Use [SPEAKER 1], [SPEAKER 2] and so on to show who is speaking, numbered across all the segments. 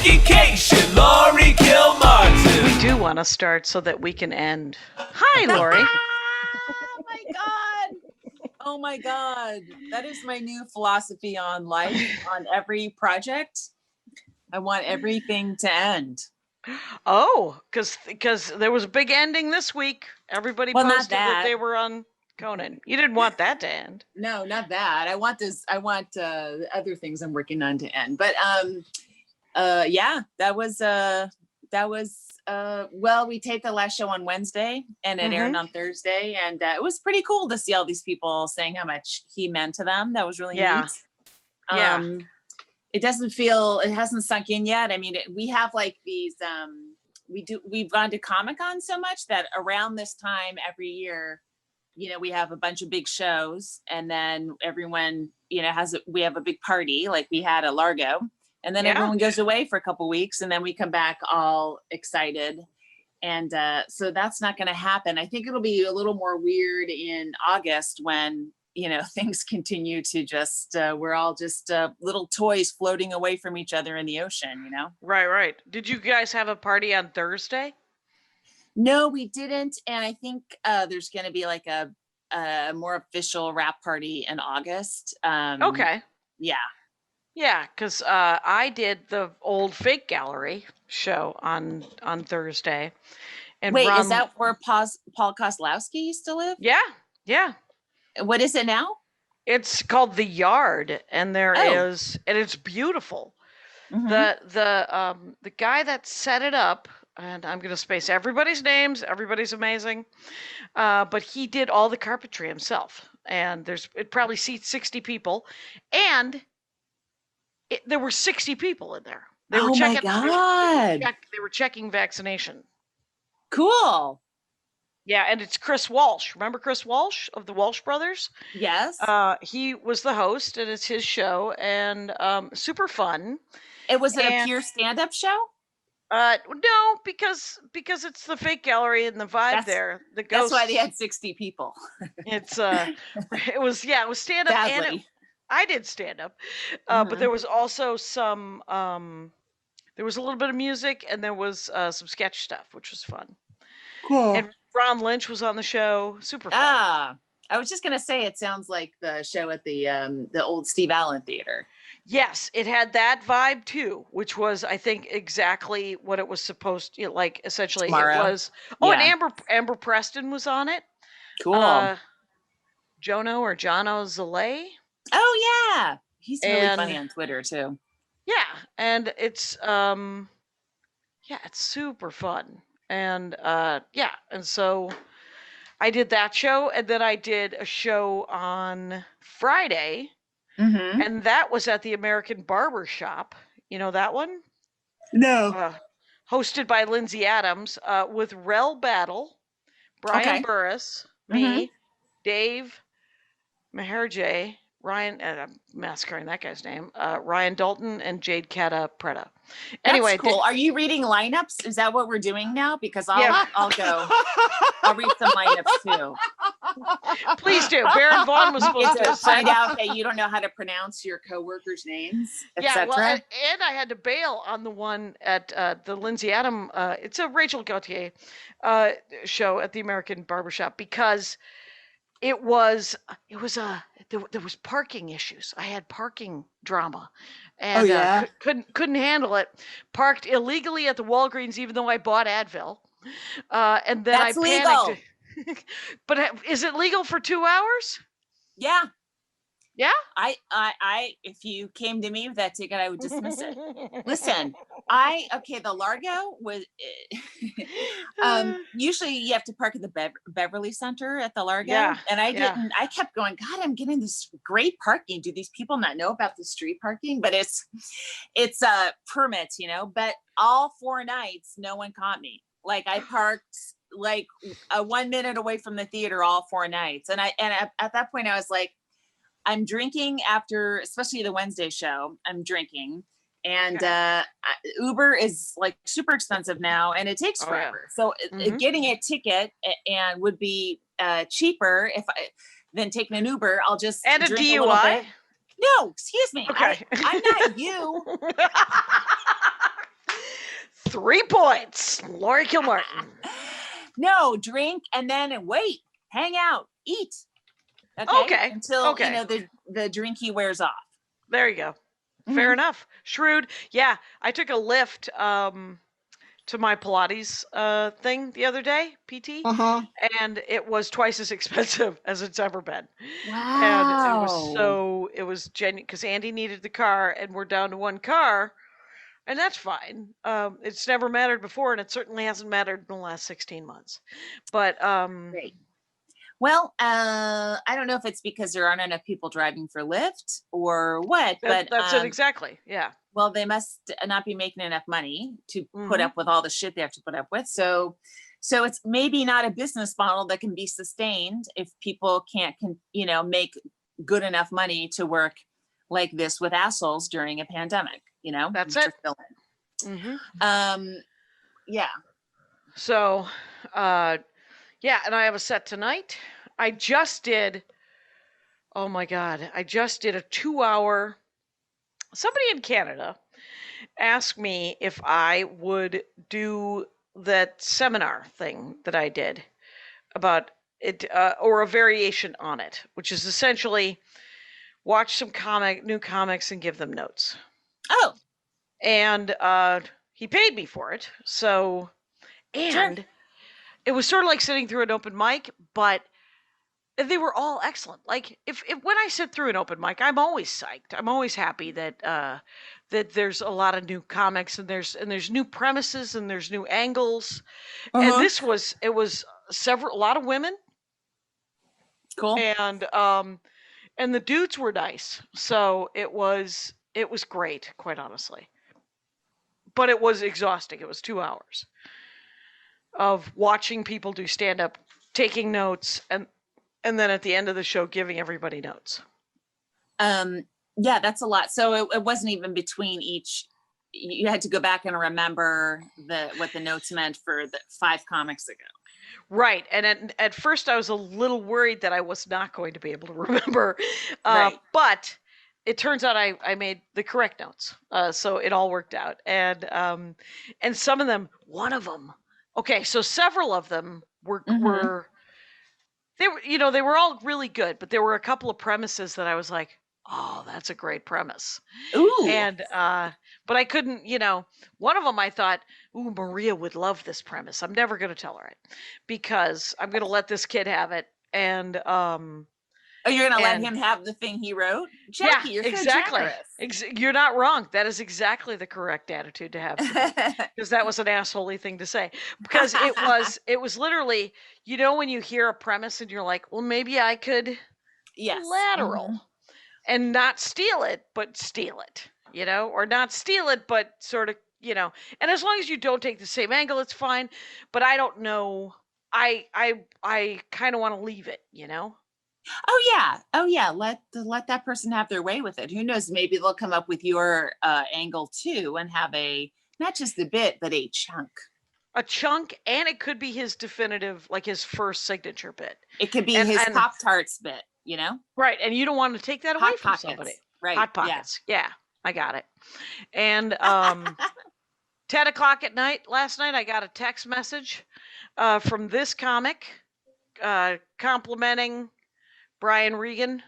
[SPEAKER 1] Education, Laurie Kilmartin.
[SPEAKER 2] We do want to start so that we can end. Hi, Laurie.
[SPEAKER 3] Oh my God. Oh my God. That is my new philosophy on life, on every project. I want everything to end.
[SPEAKER 2] Oh, because there was a big ending this week. Everybody
[SPEAKER 3] Well, not
[SPEAKER 2] posted that
[SPEAKER 3] that.
[SPEAKER 2] they were on Conan. You didn't want that to end.
[SPEAKER 3] No, not that. I want other things I'm working on to end. But yeah, that was well, we taped the last show on Wednesday and it aired on Thursday, and it was pretty cool to see all these people saying how much he meant to them. That was really neat. It hasn't sunk in yet. I mean, we have like these we've gone to Comic-Con so much that around this time every year, you know, we have a bunch of big shows, and then everyone, you know, we have a big party like we had at Largo. And then everyone goes away for a couple weeks, and then we come back all excited. And so that's not going to happen. I think it'll be a little more weird in August when, you know, things continue to just, we're all just little toys floating away from each other in the ocean, you know?
[SPEAKER 2] Right. Did you guys have a party on Thursday?
[SPEAKER 3] No, we didn't. And I think there's going to be like a more official wrap party in August.
[SPEAKER 2] Okay.
[SPEAKER 3] Yeah.
[SPEAKER 2] Yeah, because I did the old fake gallery show on Thursday. And
[SPEAKER 3] wait, is that where Paul Kozlowski used to live?
[SPEAKER 2] Yeah.
[SPEAKER 3] What is it now?
[SPEAKER 2] It's called The Yard, and and it's beautiful. The guy that set it up, and I'm gonna space everybody's names. Everybody's amazing, but he did all the carpentry himself, and it probably seats 60 people, and there were 60 people in there. They were
[SPEAKER 3] my God.
[SPEAKER 2] They were checking vaccination.
[SPEAKER 3] Cool.
[SPEAKER 2] Yeah, and it's Chris Walsh. Remember Chris Walsh of the Walsh Brothers?
[SPEAKER 3] Yes.
[SPEAKER 2] He was the host, and it's his show, and super fun.
[SPEAKER 3] Was it a pure stand-up show?
[SPEAKER 2] No, because it's the fake gallery and the vibe there. The ghosts,
[SPEAKER 3] that's why they had 60 people.
[SPEAKER 2] It was stand-up.
[SPEAKER 3] Badly.
[SPEAKER 2] And I did stand-up, but there was also some, there was a little bit of music, and there was some sketch stuff, which was fun.
[SPEAKER 3] Cool.
[SPEAKER 2] And Ron Lynch was on the show. Super fun.
[SPEAKER 3] I was just going to say, it sounds like the show at the old Steve Allen Theater.
[SPEAKER 2] Yes, it had that vibe too, which was, I think, exactly what it was supposed to, like, essentially.
[SPEAKER 3] Tomorrow.
[SPEAKER 2] It was. Oh, yeah. And Amber Preston was on it.
[SPEAKER 3] Cool.
[SPEAKER 2] Jono Zalay.
[SPEAKER 3] Oh yeah, he's really funny on Twitter too.
[SPEAKER 2] Yeah, and it's it's super fun, and and so I did that show, and then I did a show on Friday, and that was at the American Barber Shop. You know that one?
[SPEAKER 3] No.
[SPEAKER 2] Hosted by Lindsay Adams, with Rel Battle, Brian Burris, me, Dave Maherjee, Ryan, I'm massacring that guy's name, Ryan Dalton, and Jade Cata Preda. Anyway,
[SPEAKER 3] that's cool. Are you reading lineups? Is that what we're doing now? Because I'll go. I'll read some lineups too.
[SPEAKER 2] Please do. Baron Vaughn was supposed to
[SPEAKER 3] find out that you don't know how to pronounce your coworkers' names, etc.
[SPEAKER 2] Well, and I had to bail on the one at the Lindsay Adam. It's a Rachel Gauthier show at the American Barbershop, because there was parking issues. I had parking drama, and couldn't handle it. Parked illegally at the Walgreens, even though I bought Advil, and then
[SPEAKER 3] That's
[SPEAKER 2] I panicked. Legal. But is it legal for 2 hours?
[SPEAKER 3] Yeah.
[SPEAKER 2] Yeah.
[SPEAKER 3] I if you came to me with that ticket, I would dismiss it. Listen, the Largo was usually you have to park at the Beverly Center at the Largo.
[SPEAKER 2] Yeah.
[SPEAKER 3] And I didn't. I kept going, God, I'm getting this great parking. Do these people not know about the street parking? But it's permits, you know, but all 4 nights no one caught me. Like I parked like 1 minute away from the theater all 4 nights. And at that point I was like, I'm drinking after, especially the Wednesday show, I'm drinking. And Uber is like super expensive now, and it takes forever. So getting a ticket and would be cheaper than taking an Uber. I'll just
[SPEAKER 2] and
[SPEAKER 3] drink
[SPEAKER 2] a DUI.
[SPEAKER 3] A little bit. No, excuse me.
[SPEAKER 2] Okay.
[SPEAKER 3] I'm not you.
[SPEAKER 2] 3 points. Laurie Kilmartin.
[SPEAKER 3] No, drink and then wait, hang out, eat.
[SPEAKER 2] Okay.
[SPEAKER 3] Until the drinky wears off.
[SPEAKER 2] There you go. Fair enough. Shrewd. Yeah, I took a lift to my Pilates thing the other day, PT, and it was twice as expensive as it's ever been.
[SPEAKER 3] Wow.
[SPEAKER 2] And it was genuine because Andy needed the car, and we're down to 1 car, and that's fine. It's never mattered before, and it certainly hasn't mattered in the last 16 months. But
[SPEAKER 3] Great. Well, I don't know if it's because there aren't enough people driving for Lyft or what, but
[SPEAKER 2] that's it exactly. Yeah.
[SPEAKER 3] Well, they must not be making enough money to put up with all the shit they have to put up with. So it's maybe not a business model that can be sustained if people can't, make good enough money to work like this with assholes during a pandemic.
[SPEAKER 2] That's it.
[SPEAKER 3] Yeah.
[SPEAKER 2] So, yeah, and I have a set tonight. I just did a 2-hour. Somebody in Canada asked me if I would do that seminar thing that I did about it, or a variation on it, which is essentially watch some new comics and give them notes.
[SPEAKER 3] Oh.
[SPEAKER 2] And he paid me for it. So, and
[SPEAKER 3] Sure.
[SPEAKER 2] It was sort of like sitting through an open mic, but they were all excellent. Like if when I sit through an open mic, I'm always psyched. I'm always happy that that there's a lot of new comics and there's new premises and there's new angles. And this was a lot of women.
[SPEAKER 3] Cool.
[SPEAKER 2] And the dudes were nice. So it was great, quite honestly. But it was exhausting. It was 2 hours of watching people do stand up, taking notes, and then at the end of the show giving everybody notes.
[SPEAKER 3] Yeah, that's a lot. So it wasn't even between each. You had to go back and remember what the notes meant for the 5 comics ago.
[SPEAKER 2] Right. And at first I was a little worried that I was not going to be able to remember.
[SPEAKER 3] Right.
[SPEAKER 2] But it turns out I made the correct notes. So it all worked out. And some of them, one of them, okay, so several of them were they were all really good, but there were a couple of premises that I was like, oh, that's a great premise.
[SPEAKER 3] Ooh.
[SPEAKER 2] And but I couldn't, one of them I thought, ooh, Maria would love this premise. I'm never going to tell her it because I'm going to let this kid have it. And
[SPEAKER 3] oh, you're going to let him have the thing he wrote? Jackie,
[SPEAKER 2] yeah,
[SPEAKER 3] you're
[SPEAKER 2] exactly.
[SPEAKER 3] So generous.
[SPEAKER 2] You're not wrong. That is exactly the correct attitude to have, because that was an assholey thing to say. Because it was literally, when you hear a premise and you're like, well, maybe I could lateral and not steal it, but steal it, or not steal it, but sort of, and as long as you don't take the same angle, it's fine. But I don't know. I kind of want to leave it,
[SPEAKER 3] Oh yeah. Let that person have their way with it. Who knows? Maybe they'll come up with your angle too, and have not just a bit, but a chunk.
[SPEAKER 2] A chunk, and it could be his definitive, like his first signature bit.
[SPEAKER 3] It could be his Pop-Tarts bit,
[SPEAKER 2] Right, and you don't want to take that away from somebody.
[SPEAKER 3] Right.
[SPEAKER 2] Hot Pockets. Yeah, I got it. And 10 o'clock at night last night, I got a text message from this comic complimenting Brian Regan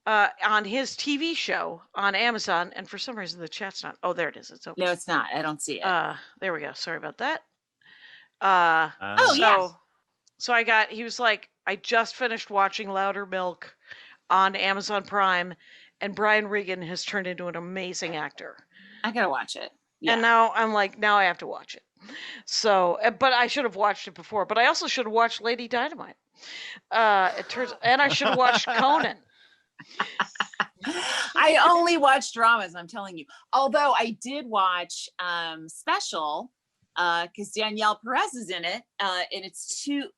[SPEAKER 2] on his TV show on Amazon, and for some reason the chat's not. Oh, there it is. It's open.
[SPEAKER 3] No, it's not. I don't see it.
[SPEAKER 2] There we go. Sorry about that. So he was like, I just finished watching Louder Milk on Amazon Prime, and Brian Regan has turned into an amazing actor.
[SPEAKER 3] I gotta watch it. Yeah.
[SPEAKER 2] And now I'm like, now I have to watch it. So, but I should have watched it before. But I also should have watched Lady Dynamite. And I should have watched Conan.
[SPEAKER 3] I only watch dramas, I'm telling you. Although I did watch Special, because Danielle Perez is in it, and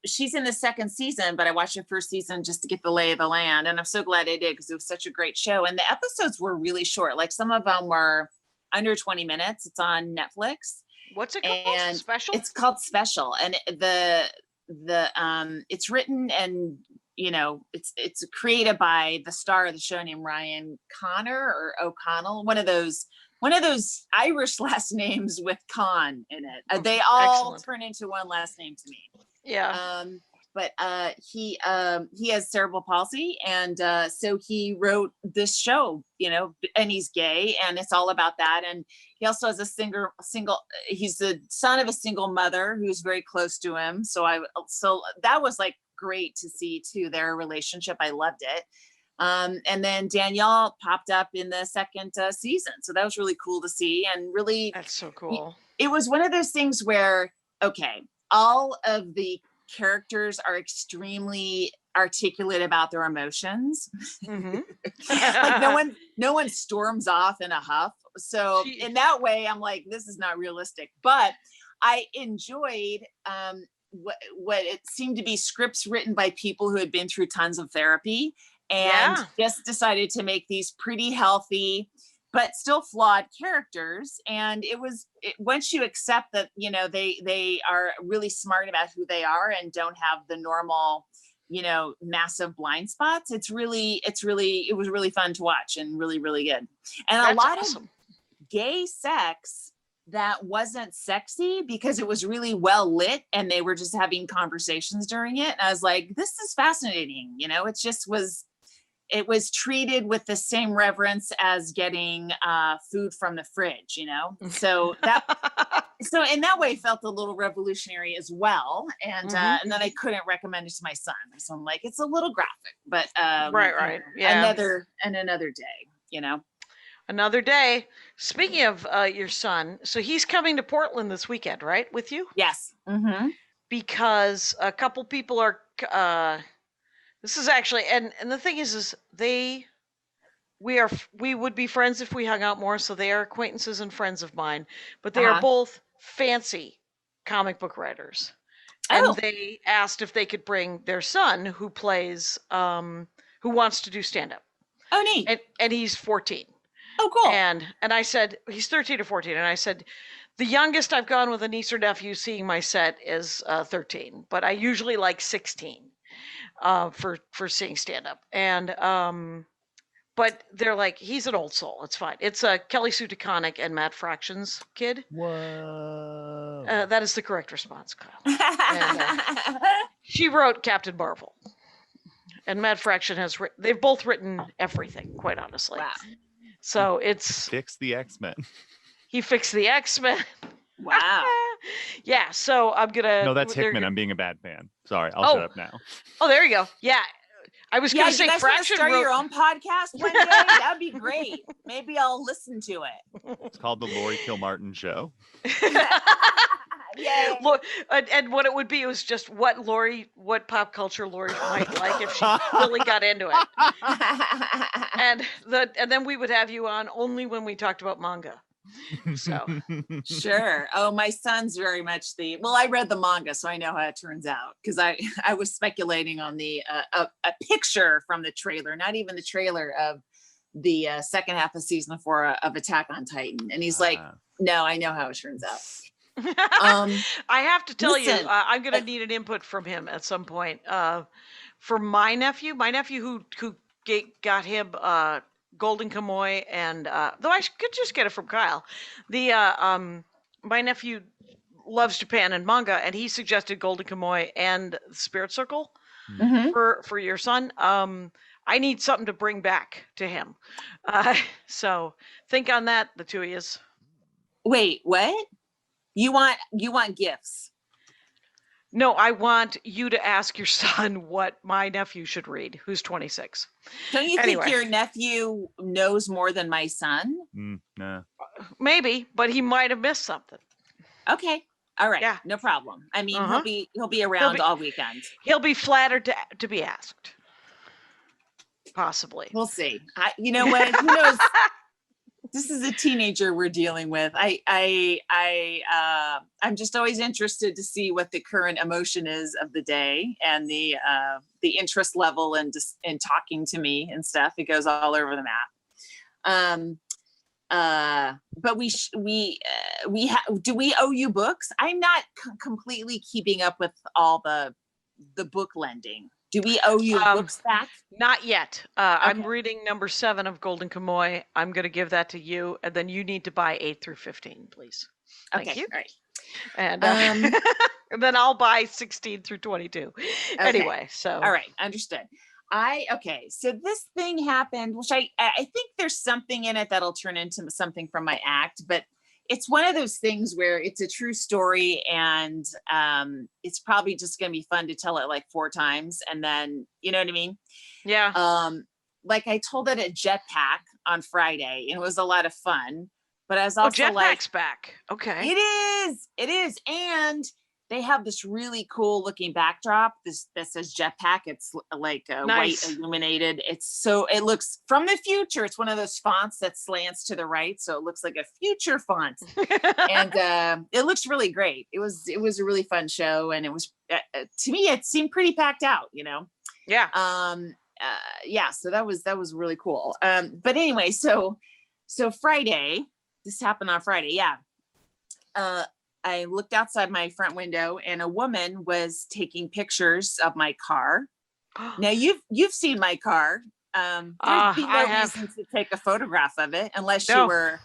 [SPEAKER 3] she's in the 2nd season, but I watched the 1st season just to get the lay of the land, and I'm so glad I did because it was such a great show. And the episodes were really short. Like some of them were under 20 minutes. It's on Netflix.
[SPEAKER 2] What's it called?
[SPEAKER 3] And
[SPEAKER 2] Special?
[SPEAKER 3] It's called Special, and it's written and it's created by the star of the show named Ryan Connor or O'Connell, one of those one of those Irish last names with Khan in it. They all
[SPEAKER 2] Excellent.
[SPEAKER 3] turn into one last name to me.
[SPEAKER 2] Yeah.
[SPEAKER 3] But he has cerebral palsy, and so he wrote this show, and he's gay, and it's all about that. And he also has a single. He's the son of a single mother who's very close to him. So that was like great to see too, their relationship. I loved it. And then Danielle popped up in the second season, so that was really cool to see, and really
[SPEAKER 2] That's so cool.
[SPEAKER 3] It was one of those things where, okay, all of the characters are extremely articulate about their emotions.
[SPEAKER 2] Mm-hmm.
[SPEAKER 3] Like no one storms off in a huff. So in that way, I'm like, this is not realistic. But I enjoyed what it seemed to be scripts written by people who had been through tons of therapy and just decided to make these pretty healthy but still flawed characters. And once you accept that, they are really smart about who they are and don't have the normal, massive blind spots, it was really fun to watch and really, really good. And that's a lot of gay sex that wasn't sexy because it was really well lit and they were just having conversations during it. And I was like, this is fascinating. It was treated with the same reverence as getting food from the fridge, So so in that way felt a little revolutionary as well. And and then I couldn't recommend it to my son. So I'm like, it's a little graphic, but
[SPEAKER 2] right. Yeah.
[SPEAKER 3] Another day,
[SPEAKER 2] Another day. Speaking of your son, so he's coming to Portland this weekend, right? With you?
[SPEAKER 3] Yes. Mm-hmm.
[SPEAKER 2] Because a couple people are this is actually, and the thing is we would be friends if we hung out more. So they are acquaintances and friends of mine, but they are both fancy comic book writers. And they asked if they could bring their son who plays, who wants to do stand-up.
[SPEAKER 3] Oh, neat.
[SPEAKER 2] And he's 14.
[SPEAKER 3] Oh, cool.
[SPEAKER 2] And I said, he's 13 or 14. And I said, the youngest I've gone with a niece or nephew seeing my set is 13, but I usually like 16. For seeing stand up. And but they're like, he's an old soul, it's fine. It's Kelly Sue DeConnick and Matt Fraction's kid.
[SPEAKER 4] Whoa.
[SPEAKER 2] That is the correct response, Kyle. And, she wrote Captain Marvel, and Matt Fraction they've both written everything, quite honestly.
[SPEAKER 3] Wow.
[SPEAKER 2] So it's
[SPEAKER 4] Fix the X-Men.
[SPEAKER 2] He fixed the X-Men.
[SPEAKER 3] Wow.
[SPEAKER 2] Yeah, so I'm gonna.
[SPEAKER 4] No, that's Hickman. I'm being a bad fan. Sorry, I'll shut up now.
[SPEAKER 2] Oh, there you go. Yeah, I was gonna say
[SPEAKER 3] you guys
[SPEAKER 2] Fraction
[SPEAKER 3] start
[SPEAKER 2] wrote
[SPEAKER 3] your own podcast one day. That'd be great. Maybe I'll listen to it.
[SPEAKER 4] It's called the Laurie Kilmartin Show.
[SPEAKER 3] Yeah.
[SPEAKER 2] Look, and what it would be was just what pop culture Laurie might like if she really got into it. And then we would have you on only when we talked about manga. So
[SPEAKER 3] Sure. Oh, my son's very much I read the manga, so I know how it turns out, because I was speculating on the a picture from the trailer, not even the trailer, of the second half of season 4 of Attack on Titan, and he's like, no, I know how it turns out.
[SPEAKER 2] I have to tell you,
[SPEAKER 3] listen,
[SPEAKER 2] I'm gonna need an input from him at some point. For my nephew who got him Golden Kamuy, and though I could just get it from Kyle. My nephew loves Japan and manga, and he suggested Golden Kamuy and Spirit Circle for your son. I need something to bring back to him. So think on that, the two of yous.
[SPEAKER 3] Wait, what? You want gifts?
[SPEAKER 2] No, I want you to ask your son what my nephew should read, who's 26.
[SPEAKER 3] Don't you think your nephew knows more than my son?
[SPEAKER 4] No.
[SPEAKER 2] Maybe, but he might have missed something.
[SPEAKER 3] Okay. All right.
[SPEAKER 2] Yeah.
[SPEAKER 3] No problem. I mean, he'll be around all weekend.
[SPEAKER 2] He'll be flattered to be asked. Possibly.
[SPEAKER 3] We'll see. You know what? Who knows? This is a teenager we're dealing with. I'm just always interested to see what the current emotion is of the day, and the interest level and just in talking to me and stuff. It goes all over the map. But do we owe you books? I'm not completely keeping up with all the book lending. Do we owe you books back?
[SPEAKER 2] Not yet. I'm
[SPEAKER 3] Okay.
[SPEAKER 2] reading number 7 of Golden Kamuy. I'm going to give that to you, and then you need to buy 8 through 15, please. Thank
[SPEAKER 3] Okay.
[SPEAKER 2] you.
[SPEAKER 3] All right.
[SPEAKER 2] And,
[SPEAKER 3] Um,
[SPEAKER 2] and then I'll buy 16 through 22.
[SPEAKER 3] Okay.
[SPEAKER 2] Anyway, so.
[SPEAKER 3] All right, understood. Okay, so this thing happened, which I think there's something in it that'll turn into something from my act, but it's one of those things where it's a true story, and it's probably just gonna be fun to tell it like 4 times, and then you know what I mean.
[SPEAKER 2] Yeah.
[SPEAKER 3] Like I told it at Jetpack on Friday, and it was a lot of fun. But I was also
[SPEAKER 2] Jetpack's back. Okay.
[SPEAKER 3] it is, and they have this really cool looking backdrop. That says Jetpack. It's like
[SPEAKER 2] Nice.
[SPEAKER 3] white illuminated. It looks from the future. It's one of those fonts that slants to the right, so it looks like a future font, and it looks really great. It was a really fun show, and it was to me it seemed pretty packed out. You know.
[SPEAKER 2] Yeah.
[SPEAKER 3] Yeah. So that was really cool. But anyway, so Friday. This happened on Friday. Yeah. I looked outside my front window, and a woman was taking pictures of my car. Now you've seen my car. There'd be no reason to take a photograph of it unless you were,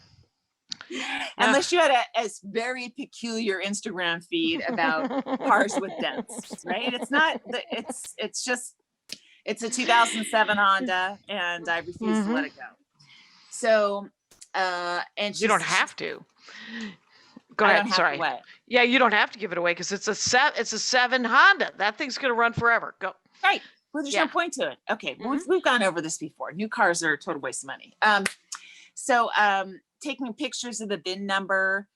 [SPEAKER 3] unless you had a very peculiar Instagram feed about cars with dents, right? It's not. It's just. It's a 2007 Honda, and I refuse to let it go. So, and
[SPEAKER 2] you don't have to. Go
[SPEAKER 3] I
[SPEAKER 2] ahead.
[SPEAKER 3] don't have
[SPEAKER 2] Sorry.
[SPEAKER 3] to what?
[SPEAKER 2] Yeah, you don't have to give it away because it's a 7 Honda. That thing's gonna run forever. Go.
[SPEAKER 3] Right. Well, there's no point to it. Okay. Well, we've gone over this before. New cars are a total waste of money. So taking pictures of the VIN number,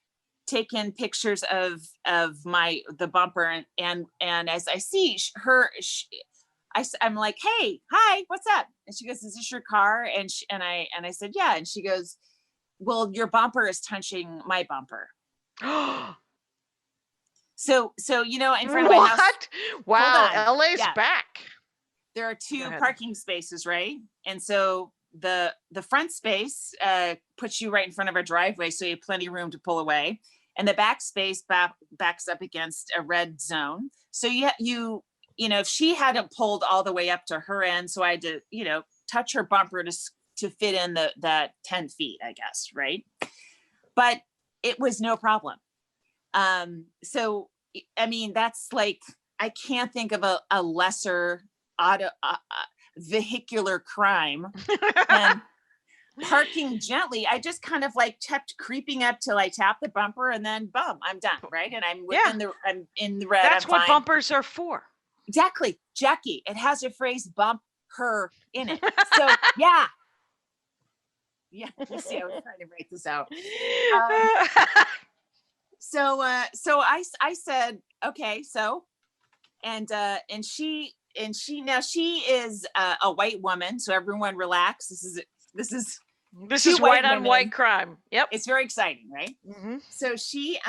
[SPEAKER 3] taking pictures of the bumper, and as I see her. I'm like, hey, hi, what's up? And she goes, is this your car? And I said, yeah. And she goes, well, your bumper is touching my bumper. So you know, in front of my house.
[SPEAKER 2] Wow, LA's
[SPEAKER 3] Yeah.
[SPEAKER 2] back.
[SPEAKER 3] There are 2 parking spaces, right? And so the front space puts you right in front of a driveway, so you have plenty of room to pull away. And the back space backs up against a red zone. So you know, if she hadn't pulled all the way up to her end, so I had to, you know, touch her bumper to fit in that 10 feet, I guess, right? But it was no problem. So, I mean, that's like, I can't think of a lesser vehicular crime than parking gently. I just kind of like kept creeping up till I tapped the bumper, and then boom, I'm done, right? And I'm I'm in the red.
[SPEAKER 2] That's
[SPEAKER 3] I'm
[SPEAKER 2] what
[SPEAKER 3] fine.
[SPEAKER 2] bumpers are for.
[SPEAKER 3] Exactly, Jackie. It has a phrase "bump her" in it. So yeah. You see, I was trying to write this out. So I said, okay, so, and she now she is a white woman, so everyone relax. This is
[SPEAKER 2] white on white crime. Yep.
[SPEAKER 3] It's very exciting, right?
[SPEAKER 2] Mm-hmm.
[SPEAKER 3] So she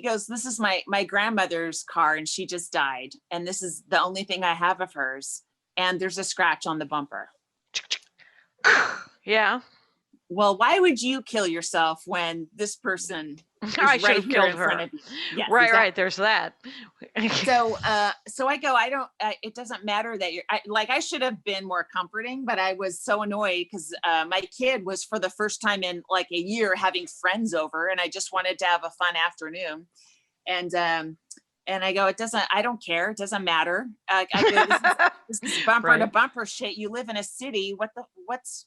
[SPEAKER 3] goes, this is my grandmother's car, and she just died, and this is the only thing I have of hers, and there's a scratch on the bumper.
[SPEAKER 2] Yeah.
[SPEAKER 3] Well, why would you kill yourself when this person is
[SPEAKER 2] I should
[SPEAKER 3] right
[SPEAKER 2] have
[SPEAKER 3] here
[SPEAKER 2] killed
[SPEAKER 3] in
[SPEAKER 2] her.
[SPEAKER 3] front of you? Yes,
[SPEAKER 2] right,
[SPEAKER 3] exactly.
[SPEAKER 2] right. There's that.
[SPEAKER 3] So I go, it doesn't matter that I should have been more comforting, but I was so annoyed because my kid was for the first time in like a year having friends over, and I just wanted to have a fun afternoon. And I go, I don't care. It doesn't matter. I go, this is bumper to bumper shit. You live in a city.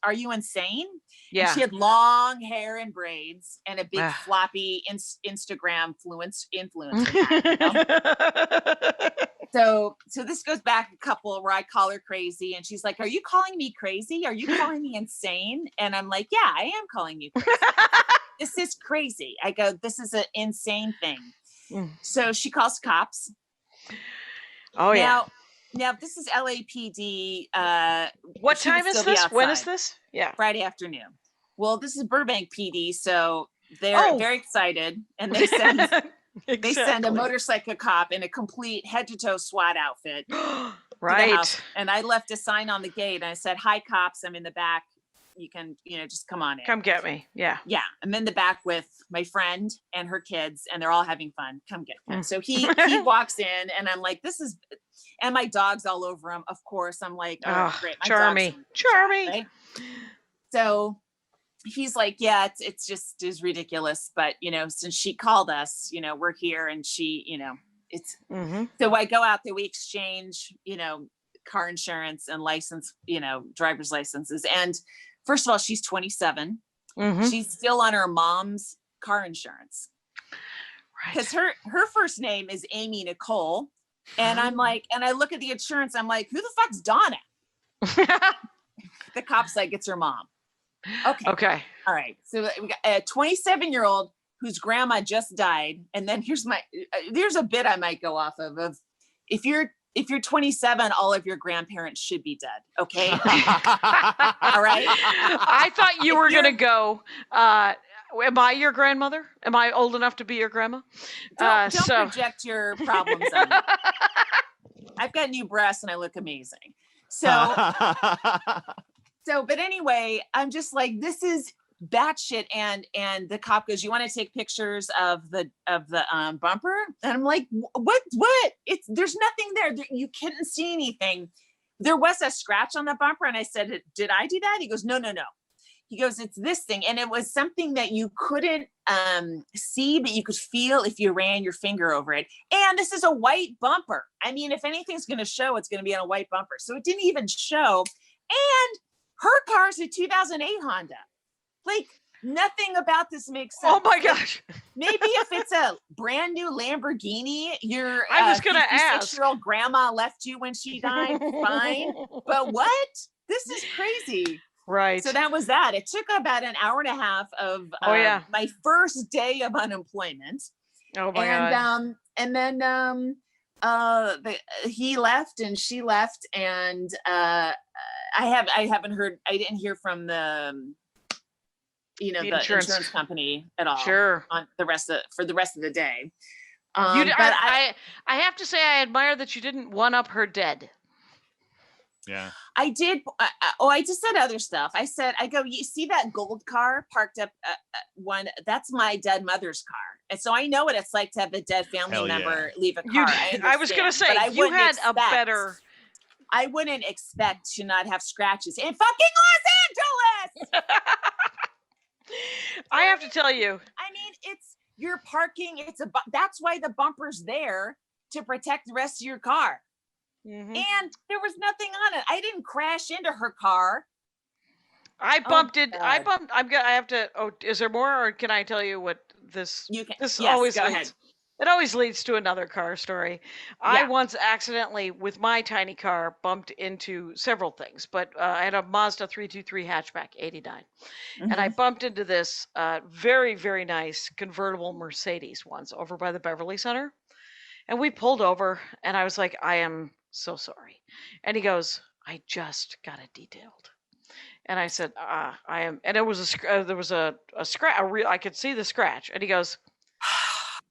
[SPEAKER 3] Are you insane?
[SPEAKER 2] Yeah.
[SPEAKER 3] And she had long hair and braids and a big floppy Instagram influencer. So this goes back a couple where I call her crazy, and she's like, are you calling me crazy? Are you calling me insane? And I'm like, yeah, I am calling you crazy. This is crazy. I go, this is an insane thing. So she calls cops.
[SPEAKER 2] Oh, yeah.
[SPEAKER 3] Now this is LAPD.
[SPEAKER 2] What time is this? When is this? Yeah.
[SPEAKER 3] Friday afternoon. Well, this is Burbank PD, so they're very excited, and they send they send a motorcycle cop in a complete head to toe SWAT outfit.
[SPEAKER 2] Right.
[SPEAKER 3] And I left a sign on the gate, and I said, "Hi, cops. I'm in the back. You can, just come on in.
[SPEAKER 2] Come get me." Yeah.
[SPEAKER 3] Yeah. I'm in the back with my friend and her kids, and they're all having fun. Come get me. So he walks in, and I'm like, this is And my dog's all over him. Of course, I'm like, oh, great. My
[SPEAKER 2] Charmy.
[SPEAKER 3] dog's
[SPEAKER 2] Charmy.
[SPEAKER 3] right? So he's like, yeah, it's just is ridiculous. But, since she called us, we're here and she, it's, so I go out there, we exchange, car insurance and license, driver's licenses. And first of all, she's 27. She's still on her mom's car insurance. Because her first name is Amy Nicole. And I'm like, and I look at the insurance, I'm like, who the fuck's Donna? The cop's like, it's her mom. Okay. All right. So we got a 27-year-old whose grandma just died. And then there's a bit I might go off of if you're 27, all of your grandparents should be dead. Okay. All right.
[SPEAKER 2] I thought you were going to go, am I your grandmother? Am I old enough to be your grandma?
[SPEAKER 3] Don't project your problems on me. I've got new breasts and I look amazing. But anyway, I'm just like, this is batshit. And the cop goes, you want to take pictures of the bumper? And I'm like, what? There's nothing there. You couldn't see anything. There was a scratch on the bumper. And I said, did I do that? He goes, no. He goes, it's this thing. And it was something that you couldn't see, but you could feel if you ran your finger over it. And this is a white bumper. I mean, if anything's going to show, it's going to be on a white bumper. So it didn't even show. And her car's a 2008 Honda. Like, nothing about this makes sense.
[SPEAKER 2] Oh my gosh.
[SPEAKER 3] Maybe if it's a brand new Lamborghini, your
[SPEAKER 2] I was going to ask.
[SPEAKER 3] 56-year-old grandma left you when she died, fine. But what? This is crazy.
[SPEAKER 2] Right.
[SPEAKER 3] So that was that. It took about an hour and a half of my first day of unemployment.
[SPEAKER 2] Oh my God.
[SPEAKER 3] And then he left and she left, and I didn't hear from the insurance company at all.
[SPEAKER 2] Sure.
[SPEAKER 3] On for the rest of the day.
[SPEAKER 2] I have to say, I admire that you didn't one up her dead.
[SPEAKER 4] Yeah.
[SPEAKER 3] I did. I just said other stuff. I go, you see that gold car parked up one? That's my dead mother's car. And so I know what it's like to have a dead family member leave a car.
[SPEAKER 2] I was going to say, you had a better.
[SPEAKER 3] I wouldn't expect to not have scratches in fucking Los Angeles.
[SPEAKER 2] I have to tell you.
[SPEAKER 3] I mean, you're parking. That's why the bumper's there, to protect the rest of your car. And there was nothing on it. I didn't crash into her car.
[SPEAKER 2] I bumped it. I have to. Oh, is there more, or can I tell you what this? Always go ahead. It always leads to another car story. Yeah. I once accidentally, with my tiny car, bumped into several things. But I had a Mazda 323 hatchback, 89, and I bumped into this very, very nice convertible Mercedes once over by the Beverly Center, and we pulled over, and I was like, I am so sorry. And he goes, I just got it detailed. And I said, I am. And it was there was a scratch. I could see the scratch. And he goes,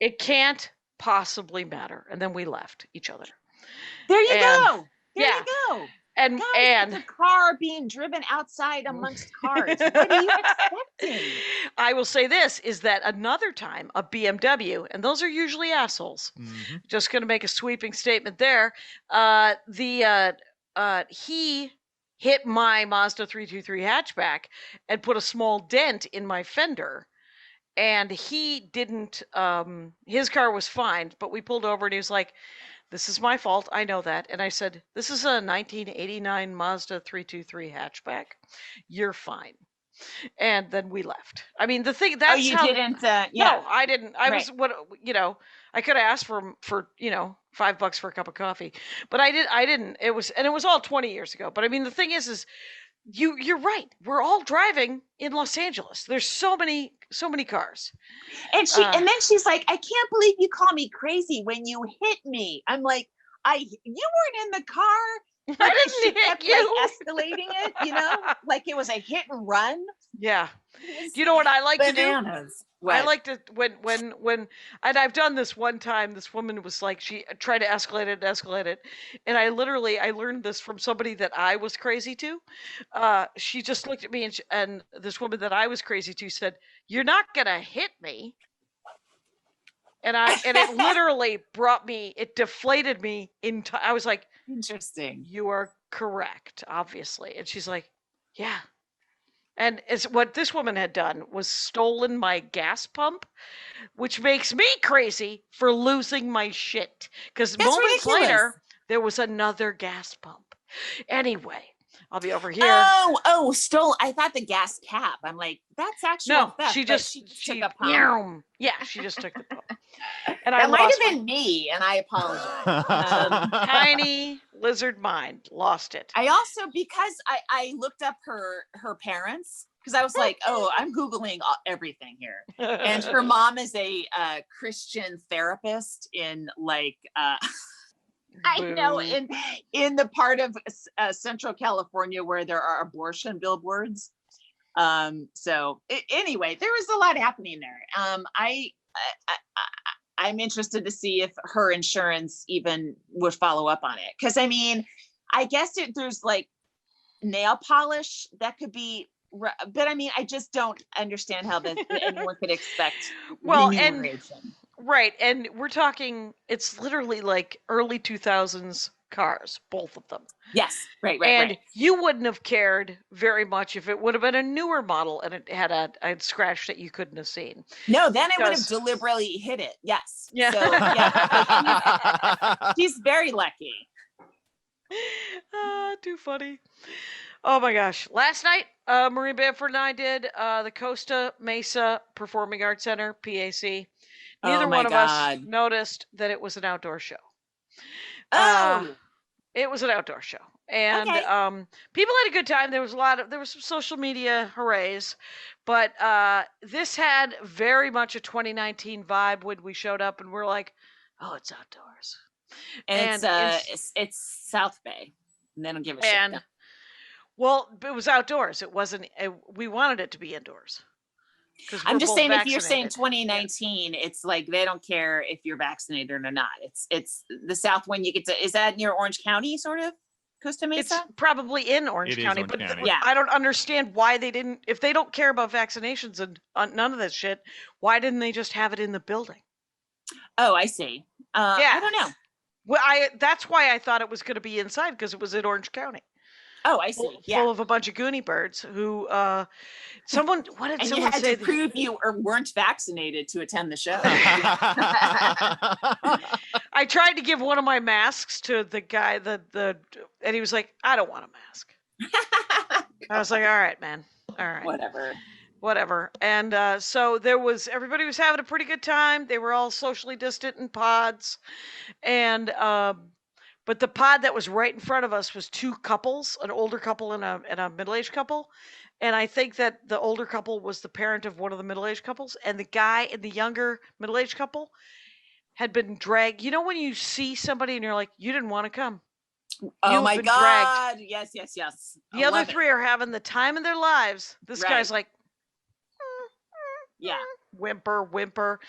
[SPEAKER 2] it can't possibly matter. And then we left each other.
[SPEAKER 3] There you go. There you go.
[SPEAKER 2] And
[SPEAKER 3] guys, it's a car being driven outside amongst cars. What are you expecting?
[SPEAKER 2] I will say this, is that another time a BMW, and those are usually assholes. Just going to make a sweeping statement there. He hit my Mazda 323 hatchback and put a small dent in my fender. And he didn't, his car was fine, but we pulled over and he was like, this is my fault. I know that. And I said, this is a 1989 Mazda 323 hatchback. You're fine. And then we left. I mean, the thing that's
[SPEAKER 3] you
[SPEAKER 2] how,
[SPEAKER 3] didn't,
[SPEAKER 2] No, I didn't. I was I could have asked for $5 for a cup of coffee, but I didn't. It was all 20 years ago. But I mean, the thing is you're right. We're all driving in Los Angeles. There's so many cars.
[SPEAKER 3] And then she's like, I can't believe you call me crazy when you hit me. I'm like, you weren't in the car.
[SPEAKER 2] I didn't hit you.
[SPEAKER 3] Like, escalating it, like it was a hit and run.
[SPEAKER 2] Yeah. You know what I like to do?
[SPEAKER 3] What?
[SPEAKER 2] I like to when and I've done this one time. This woman was like, she tried to escalate it, and I learned this from somebody that I was crazy to. She just looked at me and this woman that I was crazy to said, "You're not gonna hit me." And it literally it deflated me I was like,
[SPEAKER 3] Interesting.
[SPEAKER 2] you are correct, obviously. And she's like, yeah. And what this woman had done was stolen my gas pump, which makes me crazy for losing my shit. Because
[SPEAKER 3] That's
[SPEAKER 2] moments
[SPEAKER 3] ridiculous.
[SPEAKER 2] later, there was another gas pump. Anyway, I'll be over here.
[SPEAKER 3] Oh, stole. I thought the gas cap. I'm like, that's actual theft.
[SPEAKER 2] She
[SPEAKER 3] but
[SPEAKER 2] just
[SPEAKER 3] she took a pump.
[SPEAKER 2] Yeah, she just took the pump. And I
[SPEAKER 3] That might
[SPEAKER 2] lost
[SPEAKER 3] have been me, and I apologize.
[SPEAKER 2] tiny lizard mind. Lost it.
[SPEAKER 3] I also, because I looked up her parents, because I was like, oh, I'm Googling everything here. And her mom is a Christian therapist in like, I know, in the part of Central California where there are abortion billboards. Anyway, there was a lot happening there. I'm interested to see if her insurance even would follow up on it. Because I mean, I guess there's like nail polish that could be, but I mean, I just don't understand how anyone could expect remuneration.
[SPEAKER 2] Right, and we're talking, it's literally like early 2000s cars, both of them.
[SPEAKER 3] Yes, right.
[SPEAKER 2] And you wouldn't have cared very much if it would have been a newer model and it had a scratch that you couldn't have seen.
[SPEAKER 3] No, then I would have deliberately hit it. Yes.
[SPEAKER 2] Yeah.
[SPEAKER 3] So, yeah, she's very lucky.
[SPEAKER 2] Too funny. Oh my gosh. Last night, Marie Bamford and I did the Costa Mesa Performing Arts Center, PAC. Neither one of us noticed that it was an outdoor show. It was an outdoor show. And people had a good time. There was some social media hoorays, but this had very much a 2019 vibe when we showed up and we're like, oh, it's outdoors.
[SPEAKER 3] And it's South Bay. And they don't give a shit. No.
[SPEAKER 2] Well, it was outdoors. It wasn't, we wanted it to be indoors.
[SPEAKER 3] I'm just saying, if you're saying 2019, it's like they don't care if you're vaccinated or not. It's the South when you get to, is that near Orange County, sort of? Costa Mesa?
[SPEAKER 2] It's probably in Orange County, but
[SPEAKER 3] yeah.
[SPEAKER 2] I don't understand why they didn't, if they don't care about vaccinations and none of this shit, why didn't they just have it in the building?
[SPEAKER 3] Oh, I see. I don't know.
[SPEAKER 2] Well, that's why I thought it was going to be inside, because it was in Orange County.
[SPEAKER 3] Oh, I see.
[SPEAKER 2] Full of a bunch of Goonie birds who, what did someone say?
[SPEAKER 3] To prove you weren't vaccinated to attend the show.
[SPEAKER 2] I tried to give one of my masks to the guy, and he was like, I don't want a mask. I was like, all right, man. All right. Whatever. And so everybody was having a pretty good time. They were all socially distant in pods. And, but the pod that was right in front of us was two couples, an older couple and a middle-aged couple. And I think that the older couple was the parent of one of the middle-aged couples. And the guy in the younger middle-aged couple had been dragged. You know when you see somebody and you're like, you didn't want to come.
[SPEAKER 3] Oh my God. Dragged. Yes.
[SPEAKER 2] The other three are having the time of their lives. This guy's like,
[SPEAKER 3] yeah.
[SPEAKER 2] Whimper.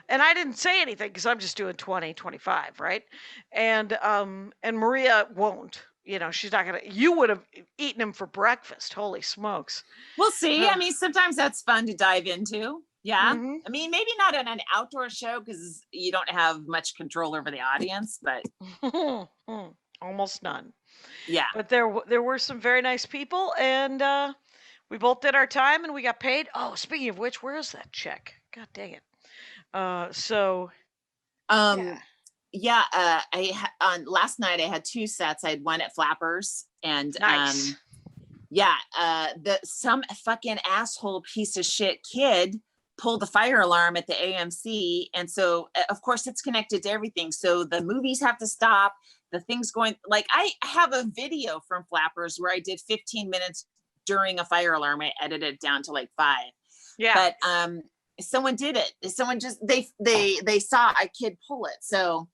[SPEAKER 2] And I didn't say anything because I'm just doing 20, 25, right? And Maria won't. You know, she's not gonna. You would have eaten him for breakfast. Holy smokes!
[SPEAKER 3] We'll see. I mean, sometimes that's fun to dive into. Yeah. Mm-hmm. I mean, maybe not on an outdoor show because you don't have much control over the audience, but
[SPEAKER 2] almost none.
[SPEAKER 3] Yeah.
[SPEAKER 2] But there were some very nice people, and we both did our time, and we got paid. Oh, speaking of which, where is that check? God dang it!
[SPEAKER 3] Yeah. Last night I had two sets. I had one at Flappers and
[SPEAKER 2] nice.
[SPEAKER 3] Some fucking asshole piece of shit kid pulled the fire alarm at the AMC, and so of course it's connected to everything. So the movies have to stop. The thing's going, like, I have a video from Flappers where I did 15 minutes during a fire alarm. I edited it down to like 5.
[SPEAKER 2] Yeah.
[SPEAKER 3] But someone did it. Someone just they saw a kid pull it. So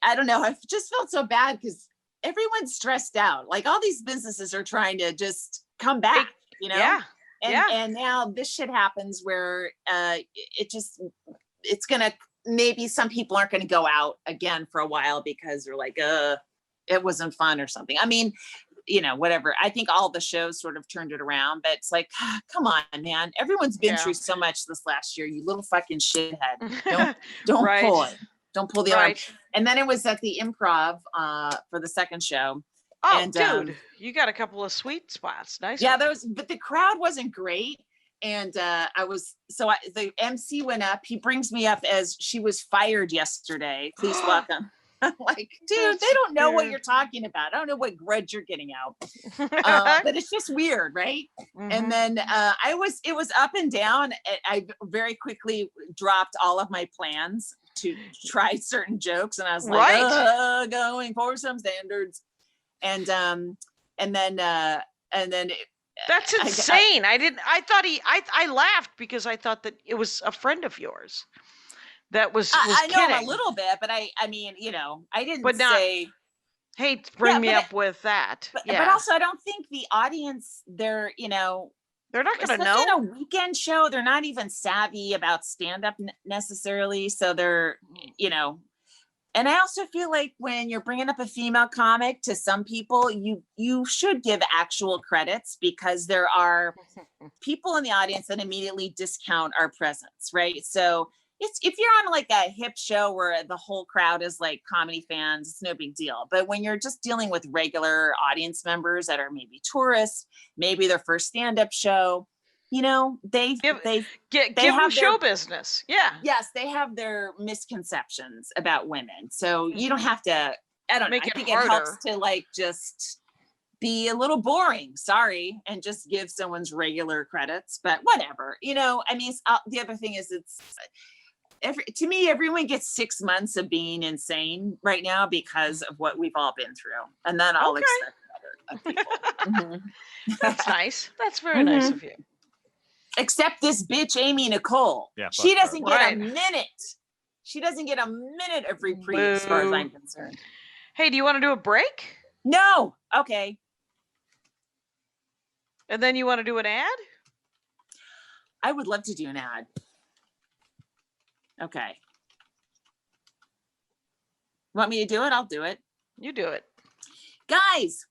[SPEAKER 3] I don't know. I just felt so bad because everyone's stressed out. Like all these businesses are trying to just come back, you know?
[SPEAKER 2] Yeah.
[SPEAKER 3] And now this shit happens where it's gonna, maybe some people aren't gonna go out again for a while because they're like, it wasn't fun or something. I mean, whatever. I think all the shows sort of turned it around, but it's like, come on, man. Everyone's been through so much this last year, you little fucking shithead. Don't
[SPEAKER 2] Right.
[SPEAKER 3] pull it. Don't pull the alarm.
[SPEAKER 2] Right.
[SPEAKER 3] And then it was at the Improv for the second show.
[SPEAKER 2] Oh,
[SPEAKER 3] And,
[SPEAKER 2] dude, you got a couple of sweet spots. Nice.
[SPEAKER 3] Yeah,
[SPEAKER 2] ones.
[SPEAKER 3] but the crowd wasn't great. And the MC went up. He brings me up as she was fired yesterday. Please welcome. I'm like, dude, they don't know what you're talking about. I don't know what grudge you're getting out. But it's just weird, right?
[SPEAKER 2] Mhm.
[SPEAKER 3] And then it was up and down. I very quickly dropped all of my plans to try certain jokes, and I was like, going for some standards. And then
[SPEAKER 2] That's insane. I laughed because I thought that it was a friend of yours that was
[SPEAKER 3] I know
[SPEAKER 2] kidding.
[SPEAKER 3] him a little bit, but I mean, I didn't
[SPEAKER 2] But not-
[SPEAKER 3] say.
[SPEAKER 2] Hey, bring me up with that.
[SPEAKER 3] But also, I don't think the audience, they're not
[SPEAKER 2] going to know.
[SPEAKER 3] In a weekend show, they're not even savvy about stand-up necessarily. So they're, and I also feel like when you're bringing up a female comic, to some people, you should give actual credits, because there are people in the audience that immediately discount our presence, right? So if you're on like a hip show where the whole crowd is like comedy fans, it's no big deal. But when you're just dealing with regular audience members that are maybe tourists, maybe their first stand-up show, they
[SPEAKER 2] give
[SPEAKER 3] have
[SPEAKER 2] them show business. Yeah.
[SPEAKER 3] Yes, they have their misconceptions about women. So you don't have to, I think it helps to like just be a little boring, sorry, and just give someone's regular credits, but whatever. I mean, the other thing is to me, everyone gets 6 months of being insane right now because of what we've all been through. And then I'll expect better of people. Mm-hmm.
[SPEAKER 2] That's nice. That's very nice of you.
[SPEAKER 3] Except this bitch, Amy Nicole.
[SPEAKER 4] Yeah,
[SPEAKER 3] she doesn't get
[SPEAKER 2] right.
[SPEAKER 3] a minute. She doesn't get a minute of reprieve as far as I'm concerned.
[SPEAKER 2] Hey, do you want to do a break?
[SPEAKER 3] No. Okay.
[SPEAKER 2] And then you want to do an ad?
[SPEAKER 3] I would love to do an ad. Okay. Want me to do it? I'll do it.
[SPEAKER 2] You do it.
[SPEAKER 3] Guys,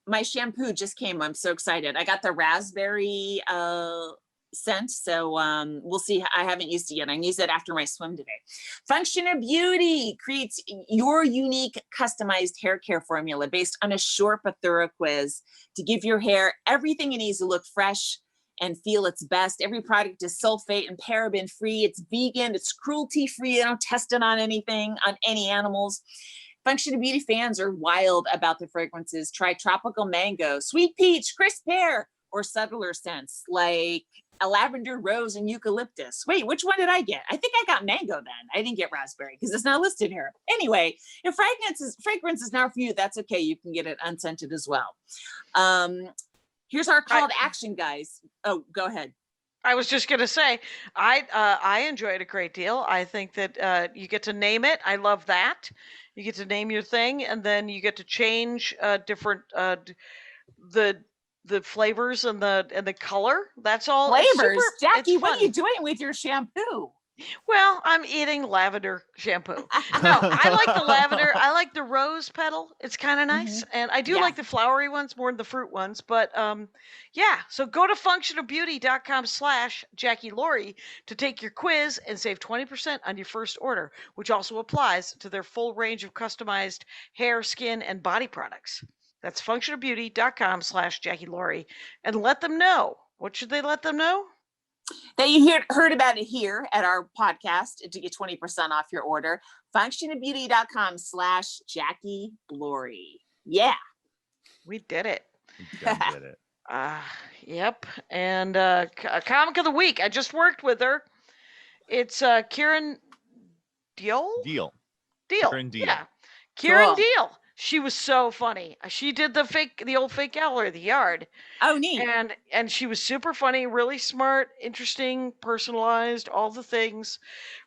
[SPEAKER 3] my shampoo just came. I'm so excited. I got the raspberry scent. So we'll see. I haven't used it yet. I used it after my swim today. Function of Beauty creates your unique customized hair care formula based on a short but thorough quiz to give your hair everything it needs to look fresh and feel its best. Every product is sulfate and paraben free. It's vegan. It's cruelty free. They don't test it on anything, on any animals. Function of Beauty fans are wild about the fragrances. Try tropical mango, sweet peach, crisp pear, or subtler scents like a lavender, rose, and eucalyptus. Wait, which one did I get? I think I got mango then. I didn't get raspberry because it's not listed here. Anyway, if fragrance is not for you, that's okay. You can get it unscented as well. Here's our call to action, guys. Oh, go ahead.
[SPEAKER 2] I was just going to say, I enjoy it a great deal. I think that you get to name it. I love that. You get to name your thing, and then you get to change different the flavors and the color. That's all.
[SPEAKER 3] Flavors, Jackie. What are you doing with your shampoo?
[SPEAKER 2] Well, I'm eating lavender shampoo. No, I like the lavender. I like the rose petal. It's kind of nice. Mm-hmm. And I do like the flowery ones more than the fruit ones. But yeah, so go to functionofbeauty.com/Jackie Laurie to take your quiz and save 20% on your first order, which also applies to their full range of customized hair, skin, and body products. That's functionofbeauty.com/Jackie Laurie. And let them know. What should they let them know?
[SPEAKER 3] That you heard about it here at our podcast to get 20% off your order. Functionofbeauty.com/Jackie Laurie. Yeah.
[SPEAKER 2] We did it.
[SPEAKER 4] We did it.
[SPEAKER 2] Yep. And a comic of the week. I just worked with her. It's Kiran Deol?
[SPEAKER 4] Deol.
[SPEAKER 2] Kiran Deol. Yeah. Kiran Deol. She was so funny. She did the old fake gallery of the yard.
[SPEAKER 3] Oh, neat.
[SPEAKER 2] And she was super funny, really smart, interesting, personalized, all the things.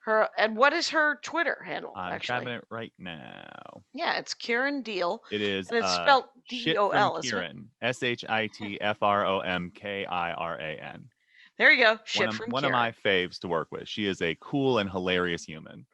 [SPEAKER 2] And what is her Twitter handle?
[SPEAKER 4] I'm grabbing it right now.
[SPEAKER 2] Yeah, it's Kiran Deol.
[SPEAKER 4] It is.
[SPEAKER 2] And it's spelled D-O-L.
[SPEAKER 4] Kiran. SHITFROMKIRAN.
[SPEAKER 2] There you go.
[SPEAKER 4] One of my faves to work with. She is a cool and hilarious human.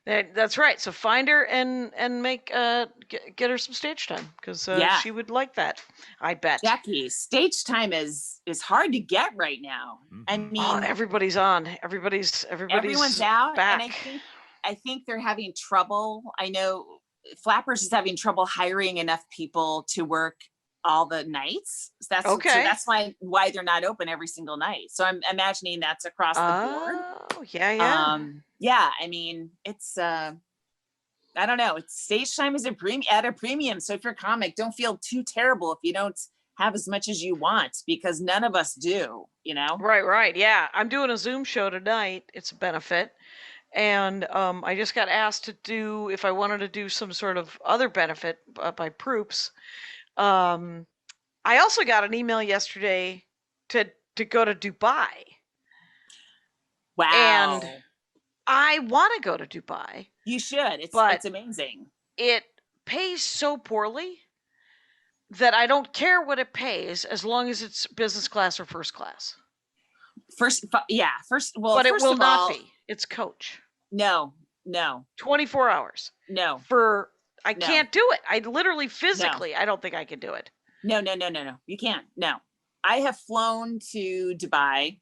[SPEAKER 2] That's right. So find her and make get her some stage time because
[SPEAKER 3] Yeah.
[SPEAKER 2] she would like that. I bet.
[SPEAKER 3] Jackie, stage time is hard to get right now. I
[SPEAKER 4] Mhm.
[SPEAKER 2] Oh,
[SPEAKER 3] mean,
[SPEAKER 2] everybody's on. Everybody's
[SPEAKER 3] everyone's out,
[SPEAKER 2] back.
[SPEAKER 3] and I think they're having trouble. I know Flappers is having trouble hiring enough people to work all the nights. So
[SPEAKER 2] Okay.
[SPEAKER 3] that's why they're not open every single night. So I'm imagining that's across the board.
[SPEAKER 2] Oh, yeah.
[SPEAKER 3] Yeah, I mean, it's I don't know. It's stage time is at a premium. So if you're a comic, don't feel too terrible if you don't have as much as you want, because none of us do, you know?
[SPEAKER 2] Right. Yeah. I'm doing a Zoom show tonight. It's a benefit. And I just got asked to do, if I wanted to do some sort of other benefit by Proops. I also got an email yesterday to go to Dubai.
[SPEAKER 3] Wow.
[SPEAKER 2] And I want to go to Dubai.
[SPEAKER 3] You should. It's amazing.
[SPEAKER 2] It pays so poorly that I don't care what it pays as long as it's business class or first class.
[SPEAKER 3] Well,
[SPEAKER 2] but it will not
[SPEAKER 3] all,
[SPEAKER 2] be. It's coach.
[SPEAKER 3] No.
[SPEAKER 2] 24 hours.
[SPEAKER 3] No.
[SPEAKER 2] I can't do it. I literally physically, I don't think I can do it.
[SPEAKER 3] No. You can't. No. I have flown to Dubai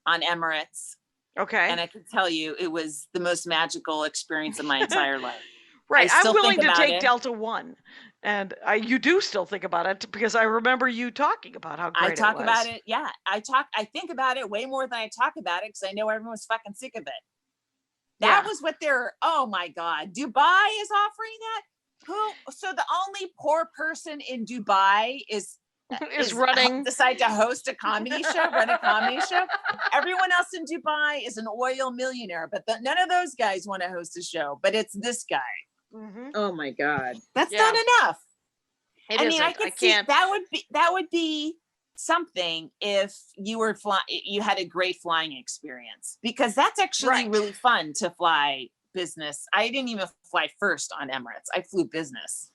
[SPEAKER 3] on Emirates.
[SPEAKER 2] Okay.
[SPEAKER 3] And I can tell you it was the most magical experience of my entire life.
[SPEAKER 2] Right. I'm willing to take Delta One. And you do still think about it because I remember you talking about how great it was.
[SPEAKER 3] I talk about it. Yeah. I think about it way more than I talk about it because I know everyone's fucking sick of it. That was what oh my God. Dubai is offering that? So the only poor person in Dubai is running, decide to host a comedy show, run a comedy show. Everyone else in Dubai is an oil millionaire, but none of those guys want to host a show, but it's this guy.
[SPEAKER 2] Mm-hmm.
[SPEAKER 3] Oh my God. That's not enough. I could see that would be something if you were you had a great flying experience, because that's actually really fun to fly business. I didn't even fly first on Emirates. I flew business.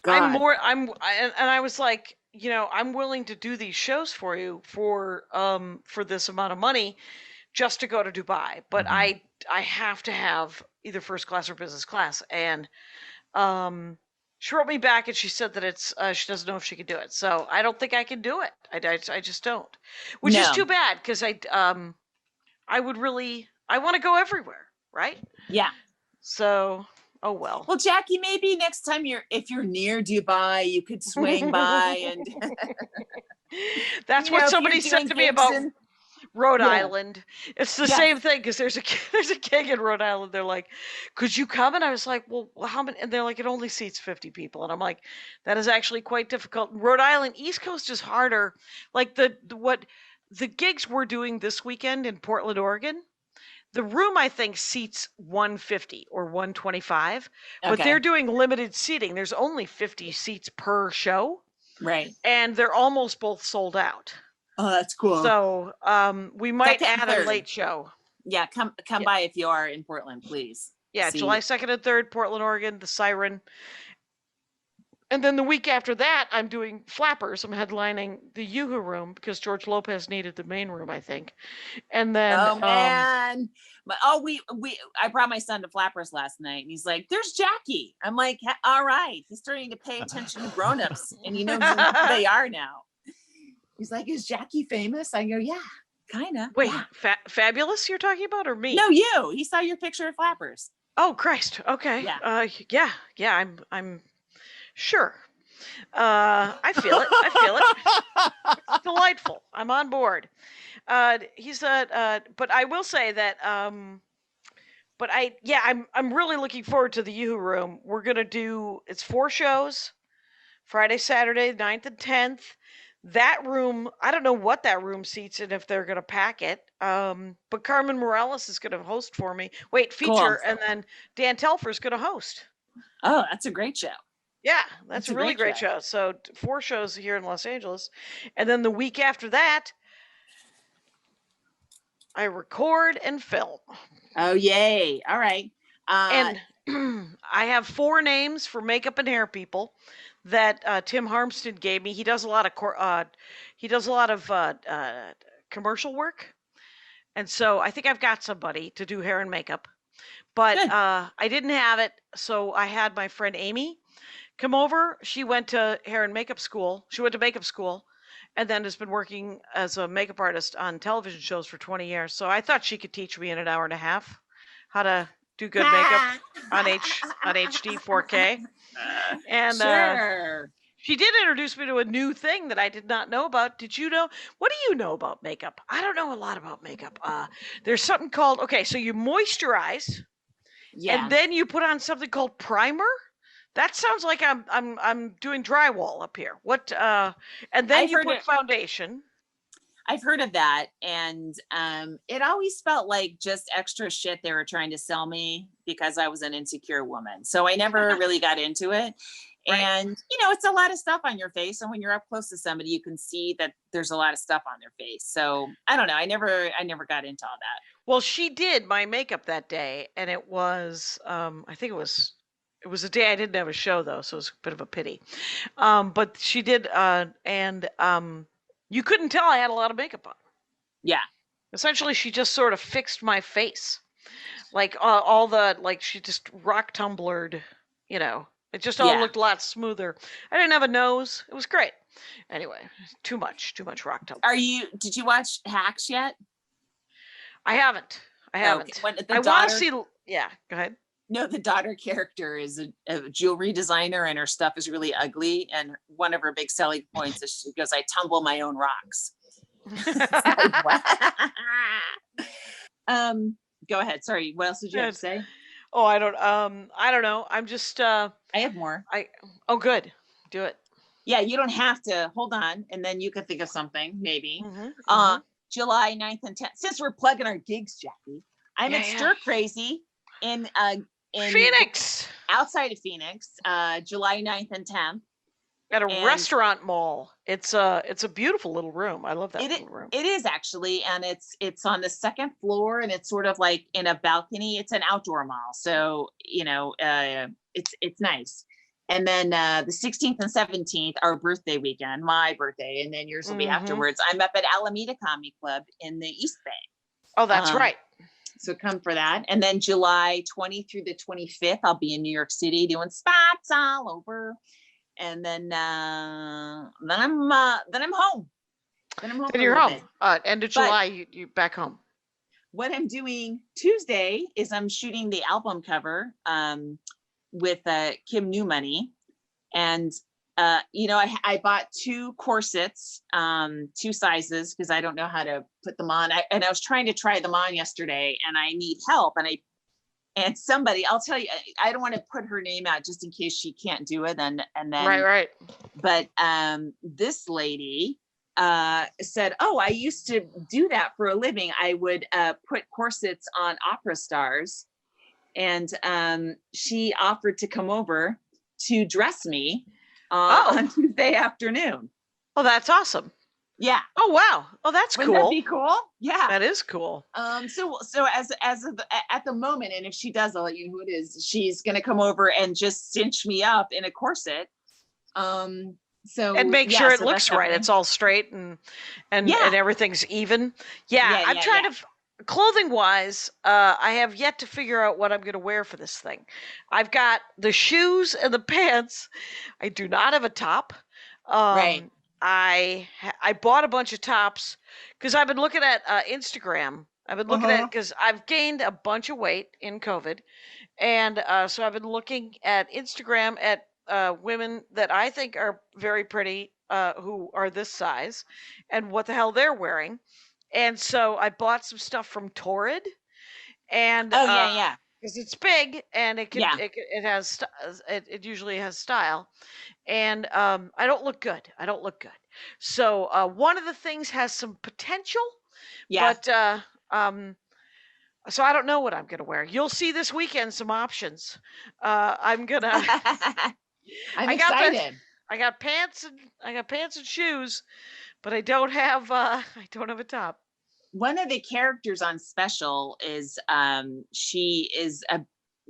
[SPEAKER 3] God.
[SPEAKER 2] I was like, I'm willing to do these shows for you for this amount of money just to go to Dubai, but I have to have either first class or business class. And she wrote me back and she said that it's she doesn't know if she can do it. So I don't think I can do it. I just don't, which is too bad because I would really, I want to go everywhere, right?
[SPEAKER 3] Yeah.
[SPEAKER 2] So, oh well.
[SPEAKER 3] Well, Jackie, maybe next time if you're near Dubai, you could swing by and.
[SPEAKER 2] That's what somebody said to me about Rhode Island. It's the same thing because there's a gig in Rhode Island. They're like, "Could you come?" And I was like, "Well, how many?" And they're like, "It only seats 50 people." And I'm like, "That is actually quite difficult." Rhode Island, East Coast is harder. Like the gigs we're doing this weekend in Portland, Oregon. The room, I think, seats 150 or 125, but they're doing limited seating. There's only 50 seats per show.
[SPEAKER 3] Right.
[SPEAKER 2] And they're almost both sold out.
[SPEAKER 3] Oh, that's cool.
[SPEAKER 2] So we might add a late show.
[SPEAKER 3] Yeah, come by if you are in Portland, please.
[SPEAKER 2] Yeah, July 2nd and 3rd, Portland, Oregon, the Siren. And then the week after that, I'm doing Flappers. I'm headlining the Yoo-Hoo Room because George Lopez needed the main room, I think. And then
[SPEAKER 3] man. I brought my son to Flappers last night and he's like, "There's Jackie." I'm like, all right. He's starting to pay attention to grown-ups and he knows who they are now. He's like, "Is Jackie famous?" I go, "Yeah, kind of."
[SPEAKER 2] Wait, Fabulous you're talking about or me?
[SPEAKER 3] No, you. He saw your picture of Flappers.
[SPEAKER 2] Oh, Christ. Okay.
[SPEAKER 3] Yeah.
[SPEAKER 2] Yeah, I'm sure. I feel it. It's delightful. I'm on board. But I will say that I'm really looking forward to the Yoo-Hoo Room. We're going to do, it's 4 shows, Friday, Saturday, 9th and 10th. That room, I don't know what that room seats and if they're going to pack it. But Carmen Morales is going to host for me. Feature, cool. And then Dan Telfer's going to host.
[SPEAKER 3] Oh, that's a great show.
[SPEAKER 2] Yeah, that's a really great show. So 4 shows here in Los Angeles. And then the week after that, I record and film.
[SPEAKER 3] Oh, yay. All right.
[SPEAKER 2] And I have 4 names for makeup and hair people that Tim Harmston gave me. He does a lot of commercial work. And so I think I've got somebody to do hair and makeup. But
[SPEAKER 3] Good.
[SPEAKER 2] I didn't have it, so I had my friend Amy come over. She went to hair and makeup school. She went to makeup school and then has been working as a makeup artist on television shows for 20 years. So I thought she could teach me in an hour and a half how to do good makeup on HD 4K. And
[SPEAKER 3] Sure.
[SPEAKER 2] she did introduce me to a new thing that I did not know about. Did you know? What do you know about makeup? I don't know a lot about makeup. There's something called, okay, so you moisturize
[SPEAKER 3] Yeah.
[SPEAKER 2] and then you put on something called primer. That sounds like I'm doing drywall up here. What and then
[SPEAKER 3] I've
[SPEAKER 2] you
[SPEAKER 3] heard
[SPEAKER 2] put
[SPEAKER 3] it.
[SPEAKER 2] foundation.
[SPEAKER 3] I've heard of that, and it always felt like just extra shit they were trying to sell me because I was an insecure woman. So I never really got into it.
[SPEAKER 2] Right.
[SPEAKER 3] And it's a lot of stuff on your face, and when you're up close to somebody, you can see that there's a lot of stuff on their face. So I don't know. I never got into all that.
[SPEAKER 2] Well, she did my makeup that day, and it was I think it was a day I didn't have a show though, so it was a bit of a pity. But she did, and you couldn't tell I had a lot of makeup on.
[SPEAKER 3] Yeah.
[SPEAKER 2] Essentially, she just sort of fixed my face, like all the she just rock tumblered, It just all
[SPEAKER 3] Yeah.
[SPEAKER 2] looked a lot smoother. I didn't have a nose. It was great. Anyway, too much rock tumble.
[SPEAKER 3] Did you watch Hacks yet?
[SPEAKER 2] I haven't.
[SPEAKER 3] Okay. When the
[SPEAKER 2] I want
[SPEAKER 3] daughter-
[SPEAKER 2] to see. Yeah, go ahead.
[SPEAKER 3] No, the daughter character is a jewelry designer, and her stuff is really ugly. And one of her big selling points is she goes, "I tumble my own rocks." Like, what? Go ahead. Sorry. What else did you have to say?
[SPEAKER 2] Oh, I don't know. I'm just
[SPEAKER 3] I have more.
[SPEAKER 2] Oh, good. Do it.
[SPEAKER 3] Yeah, you don't have to. Hold on, and then you can think of something maybe.
[SPEAKER 2] Mm-hmm.
[SPEAKER 3] July 9th and 10th. Since we're plugging our gigs, Jackie, I'm at Stir Crazy in
[SPEAKER 2] Phoenix,
[SPEAKER 3] outside of Phoenix, July 9th and 10th.
[SPEAKER 2] At a restaurant mall. It's a beautiful little room. I love that little room.
[SPEAKER 3] It is actually, and it's on the second floor, and it's sort of like in a balcony. It's an outdoor mall, so it's nice. And then the 16th and 17th, our birthday weekend, my birthday, and then yours will be afterwards. I'm up at Alameda Comedy Club in the East Bay.
[SPEAKER 2] Oh, that's right.
[SPEAKER 3] So come for that. And then July 20 through the 25th, I'll be in New York City doing spots all over. And then I'm home. Then I'm home.
[SPEAKER 2] Then you're home. End of July, you back home.
[SPEAKER 3] What I'm doing Tuesday is I'm shooting the album cover with Kim New Money, and I bought 2 corsets, 2 sizes, because I don't know how to put them on. I was trying to try them on yesterday, and I need help. And somebody, I'll tell you, I don't want to put her name out just in case she can't do it. And then
[SPEAKER 2] Right.
[SPEAKER 3] But this lady said, "Oh, I used to do that for a living. I would put corsets on opera stars." And she offered to come over to dress me on Tuesday afternoon.
[SPEAKER 2] Oh, that's awesome.
[SPEAKER 3] Yeah.
[SPEAKER 2] Oh, wow. Oh, that's
[SPEAKER 3] Wouldn't
[SPEAKER 2] cool.
[SPEAKER 3] that be cool? Yeah.
[SPEAKER 2] That is cool.
[SPEAKER 3] So as of at the moment, and if she does, I'll let you know who it is. She's gonna come over and just cinch me up in a corset. And
[SPEAKER 2] make sure it looks right. It's all straight and everything's even. I'm trying to. Clothing wise, I have yet to figure out what I'm going to wear for this thing. I've got the shoes and the pants. I do not have a top.
[SPEAKER 3] Right.
[SPEAKER 2] I bought a bunch of tops because I've been looking at Instagram. I've been looking at because I've gained a bunch of weight in COVID, and so I've been looking at Instagram at women that I think are very pretty who are this size, and what the hell they're wearing. And so I bought some stuff from Torrid, and because it's big and it usually has style, and I don't look good. So one of the things has some potential, but so I don't know what I'm gonna wear. You'll see this weekend some options. I'm gonna.
[SPEAKER 3] I'm excited.
[SPEAKER 2] I got pants and shoes, but I don't have a top.
[SPEAKER 3] One of the characters on Special is she is a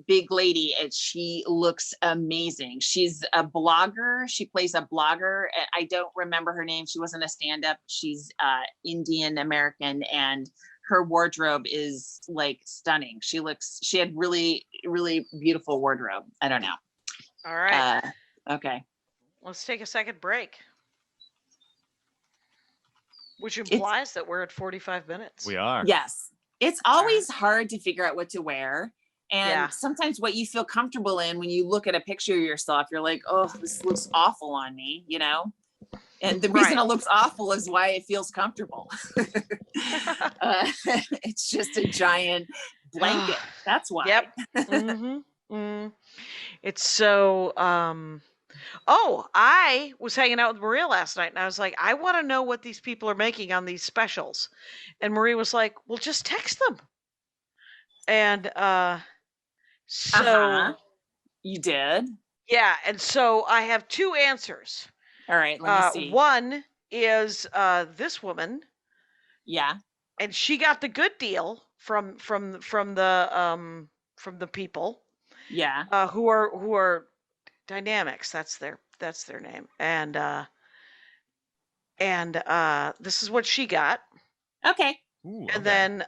[SPEAKER 3] big lady, and she looks amazing. She's a blogger. She plays a blogger. I don't remember her name. She wasn't a stand-up. She's Indian American, and her wardrobe is like stunning. She had really, really beautiful wardrobe. I don't know.
[SPEAKER 2] All right.
[SPEAKER 3] Okay.
[SPEAKER 2] Let's take a second break. Which implies that we're at 45 minutes.
[SPEAKER 4] We are.
[SPEAKER 3] Yes. It's always hard to figure out what to wear. And sometimes what you feel comfortable in when you look at a picture of yourself, you're like, oh, this looks awful on me, you know? And the reason it looks awful is why it feels comfortable. It's just a giant blanket. That's why.
[SPEAKER 2] Yep. It's so, I was hanging out with Maria last night and I was like, I want to know what these people are making on these specials. And Maria was like, well, just text them. And,
[SPEAKER 3] you did?
[SPEAKER 2] Yeah. And so I have two answers.
[SPEAKER 3] All right. Let me see.
[SPEAKER 2] One is, this woman.
[SPEAKER 3] Yeah.
[SPEAKER 2] And she got the good deal from the people.
[SPEAKER 3] Yeah.
[SPEAKER 2] Who are Dynamics. That's their name. And this is what she got.
[SPEAKER 3] Okay.
[SPEAKER 4] Ooh,
[SPEAKER 2] and then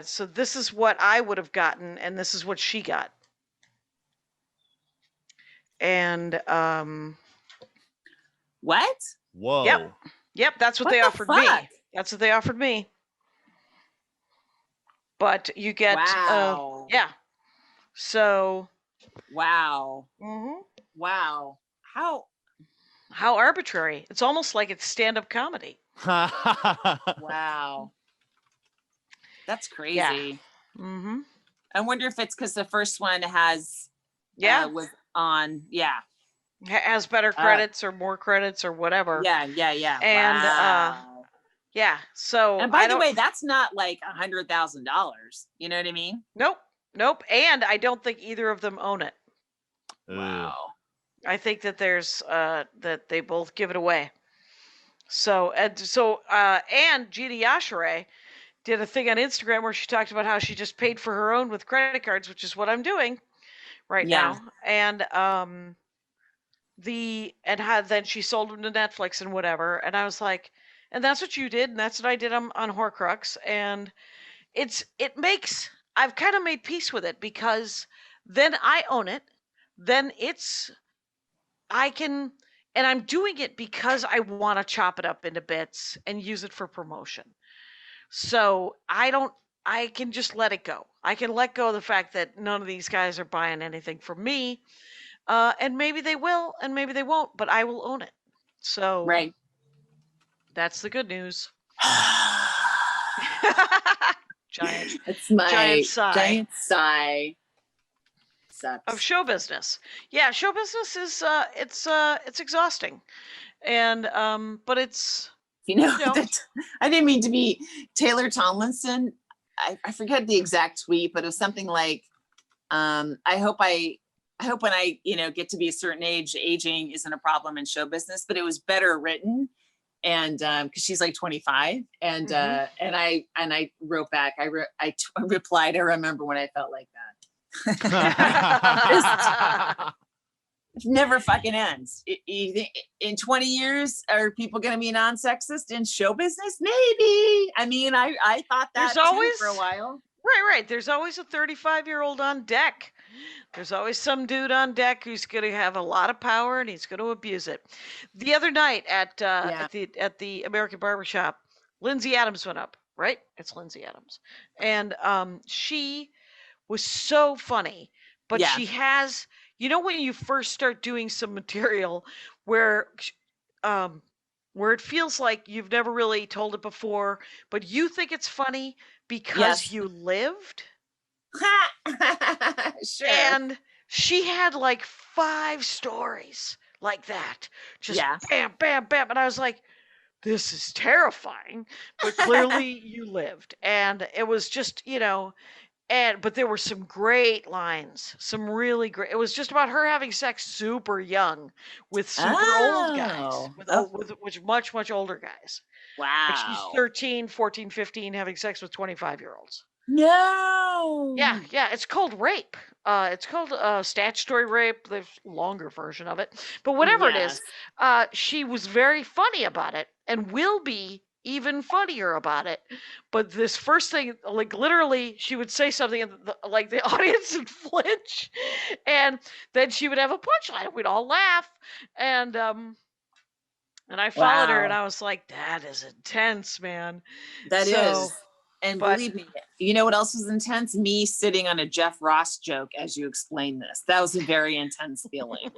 [SPEAKER 2] so this is what I would have gotten, and this is what she got. And
[SPEAKER 3] what?
[SPEAKER 4] Whoa.
[SPEAKER 2] Yep, that's what they offered me. That's what they offered me. But you get yeah. So
[SPEAKER 3] wow.
[SPEAKER 2] Mm-hmm.
[SPEAKER 3] Wow. How
[SPEAKER 2] arbitrary. It's almost like it's stand-up comedy.
[SPEAKER 3] Wow. That's crazy.
[SPEAKER 2] Yeah. Mm-hmm.
[SPEAKER 3] I wonder if it's because the first one has was on
[SPEAKER 2] has better credits or more credits or whatever.
[SPEAKER 3] Yeah.
[SPEAKER 2] And yeah. So
[SPEAKER 3] and by the way, that's not like $100,000. You know what I mean?
[SPEAKER 2] Nope. And I don't think either of them own it.
[SPEAKER 3] Wow.
[SPEAKER 2] I think that there's that they both give it away. So and Gina Yashere did a thing on Instagram where she talked about how she just paid for her own with credit cards, which is what I'm doing right now. And how then she sold them to Netflix and whatever. And I was like, and that's what you did, and that's what I did on Horcrux. And I've kind of made peace with it because then I own it. Then and I'm doing it because I want to chop it up into bits and use it for promotion. So I can just let it go. I can let go of the fact that none of these guys are buying anything from me. And maybe they will, and maybe they won't, but I will own it. So
[SPEAKER 3] right.
[SPEAKER 2] That's the good news. Giant.
[SPEAKER 3] It's my
[SPEAKER 2] giant sigh.
[SPEAKER 3] Giant sigh. Sucks.
[SPEAKER 2] Of show business. Yeah, show business is it's exhausting. And but it's
[SPEAKER 3] that I didn't mean to be Taylor Tomlinson. I forget the exact tweet, but it was something like I hope when I get to be a certain age, aging isn't a problem in show business, but it was better written. And because she's like 25, and I wrote back. I replied. I remember when I felt like that. It never fucking ends. In 20 years, are people going to be non-sexist in show business? Maybe. I mean, I thought that for a while.
[SPEAKER 2] Right. There's always a 35-year-old on deck. There's always some dude on deck who's going to have a lot of power and he's going to abuse it. The other night at the American Barbershop, Lindsay Adams went up. Right? It's Lindsay Adams, and she was so funny. But she has, when you first start doing some material where it feels like you've never really told it before, but you think it's funny because you lived.
[SPEAKER 3] Sure.
[SPEAKER 2] And she had like 5 stories like that. Just bam, bam, bam. And I was like, this is terrifying. But clearly you lived. And it was just, but there were some great lines, some really great. It was just about her having sex super young with super old guys, with much, much older guys.
[SPEAKER 3] Wow.
[SPEAKER 2] Like she's 13, 14, 15, having sex with 25-year-olds.
[SPEAKER 3] No.
[SPEAKER 2] Yeah. It's called rape. It's called statutory rape. There's a longer version of it, but whatever it is, she was very funny about it, and will be even funnier about it. But this first thing, like literally, she would say something, and like the audience would flinch, and then she would have a punchline, and we'd all laugh, and I followed her, and
[SPEAKER 3] Wow.
[SPEAKER 2] I was like, "That is intense, man."
[SPEAKER 3] That
[SPEAKER 2] So,
[SPEAKER 3] is. And
[SPEAKER 2] but
[SPEAKER 3] believe me, you know what else was intense? Me sitting on a Jeff Ross joke as you explained this. That was a very intense feeling.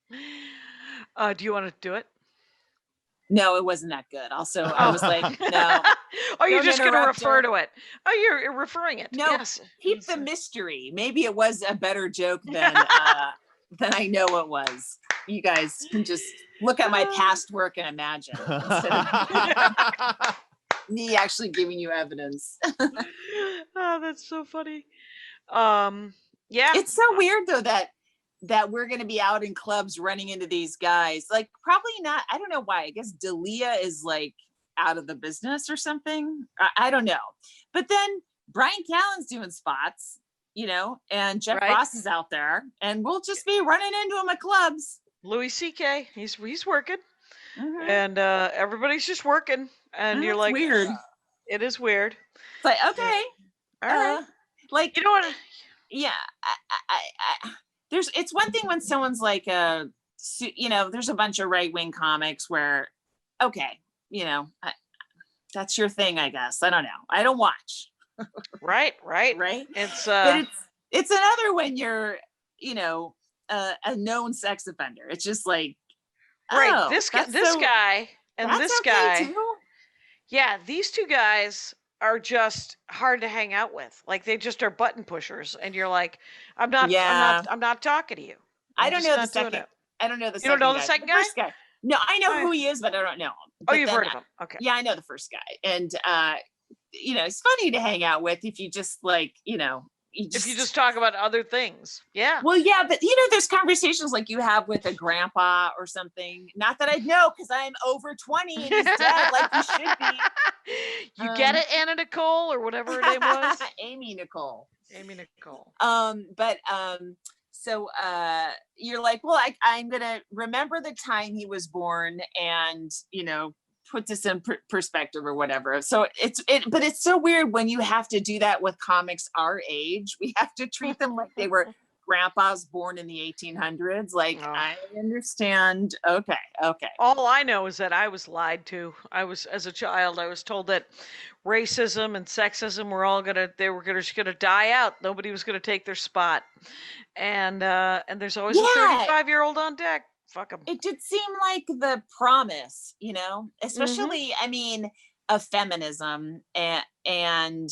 [SPEAKER 2] do you want to do it?
[SPEAKER 3] No, it wasn't that good. Also, I was like, no,
[SPEAKER 2] Oh, you're
[SPEAKER 3] don't
[SPEAKER 2] just going to
[SPEAKER 3] interrupt
[SPEAKER 2] refer
[SPEAKER 3] her.
[SPEAKER 2] to it. Oh, you're referring it.
[SPEAKER 3] No,
[SPEAKER 2] Yes.
[SPEAKER 3] keep the mystery. Maybe it was a better joke than I know it was. You guys can just look at my past work and imagine instead of me actually giving you evidence.
[SPEAKER 2] Oh, that's so funny. Yeah.
[SPEAKER 3] It's so weird though that we're going to be out in clubs running into these guys. Like probably not. I don't know why. I guess Delia is like out of the business or something. I don't know. But then Brian Callen's doing spots, you know, and Jeff
[SPEAKER 2] Right.
[SPEAKER 3] Ross is out there, and we'll just be running into him at clubs.
[SPEAKER 2] Louis C.K. He's working,
[SPEAKER 3] Mhm.
[SPEAKER 2] and everybody's just working, and you're
[SPEAKER 3] It's
[SPEAKER 2] like,
[SPEAKER 3] weird.
[SPEAKER 2] It is weird.
[SPEAKER 3] It's like, okay,
[SPEAKER 2] All right.
[SPEAKER 3] like
[SPEAKER 2] You know what?
[SPEAKER 3] yeah, it's one thing when someone's like you know, there's a bunch of right-wing comics where, okay, you know, that's your thing, I guess. I don't know. I don't watch.
[SPEAKER 2] Right.
[SPEAKER 3] Right.
[SPEAKER 2] It's
[SPEAKER 3] But it's another when you're, you know, a known sex offender. It's just like,
[SPEAKER 2] right.
[SPEAKER 3] oh,
[SPEAKER 2] This
[SPEAKER 3] that's
[SPEAKER 2] guy and
[SPEAKER 3] that's
[SPEAKER 2] this
[SPEAKER 3] okay
[SPEAKER 2] guy.
[SPEAKER 3] too?
[SPEAKER 2] Yeah, these two guys are just hard to hang out with. Like they just are button pushers, and you're like, I'm not talking to you.
[SPEAKER 3] I don't know the
[SPEAKER 2] not doing
[SPEAKER 3] second.
[SPEAKER 2] it.
[SPEAKER 3] I don't know the
[SPEAKER 2] You
[SPEAKER 3] second
[SPEAKER 2] don't know the
[SPEAKER 3] guy.
[SPEAKER 2] second
[SPEAKER 3] The first guy. No, I know
[SPEAKER 2] Oh,
[SPEAKER 3] who he is, but I don't know him.
[SPEAKER 2] Oh,
[SPEAKER 3] But
[SPEAKER 2] you've
[SPEAKER 3] then
[SPEAKER 2] heard of him. Okay.
[SPEAKER 3] Yeah, I know the first guy. And you know, it's funny to hang out with if you just like, you know,
[SPEAKER 2] If you just talk about other things. Yeah.
[SPEAKER 3] well, yeah, but you know, there's conversations like you have with a grandpa or something. Not that I know, because I'm over 20 and he's dead, like he should be.
[SPEAKER 2] You get it, Anna Nicole, or whatever her name was?
[SPEAKER 3] Amy Nicole. So you're like, well, I'm gonna remember the time he was born and, you know, put this in perspective or whatever. So but it's so weird when you have to do that with comics our age. We have to treat them like they were grandpas born in the 1800s. Like,
[SPEAKER 2] Oh.
[SPEAKER 3] I understand. Okay.
[SPEAKER 2] All I know is that I was lied to. As a child, I was told that racism and sexism were all just gonna die out. Nobody was gonna take their spot. And there's always a 35-year-old on deck. Fuck them.
[SPEAKER 3] It did seem like the promise, you know, especially, I mean, of feminism and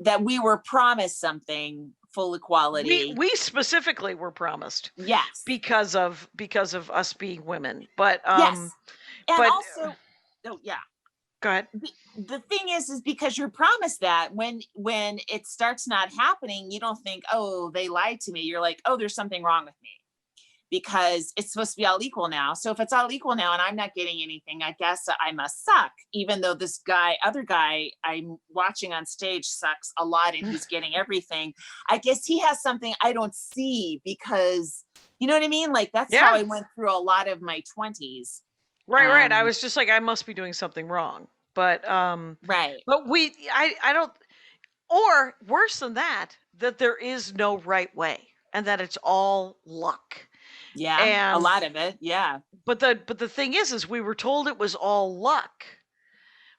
[SPEAKER 3] that we were promised something, full equality.
[SPEAKER 2] We specifically were promised.
[SPEAKER 3] Yes.
[SPEAKER 2] Because of us being women. But
[SPEAKER 3] yes. And
[SPEAKER 2] but
[SPEAKER 3] also, oh yeah.
[SPEAKER 2] Go ahead.
[SPEAKER 3] The thing is because you're promised that when it starts not happening, you don't think, oh, they lied to me. You're like, oh, there's something wrong with me, because it's supposed to be all equal now. So if it's all equal now and I'm not getting anything, I guess I must suck, even though this other guy I'm watching on stage sucks a lot and he's getting everything. I guess he has something I don't see, because you know what I mean? Like that's how I went through a lot of my 20s.
[SPEAKER 2] Right. I was just like, I must be doing something wrong. But
[SPEAKER 3] right.
[SPEAKER 2] But I don't, or worse than that there is no right way, and that it's all luck.
[SPEAKER 3] Yeah,
[SPEAKER 2] and
[SPEAKER 3] a lot of it. Yeah.
[SPEAKER 2] But the thing is we were told it was all luck,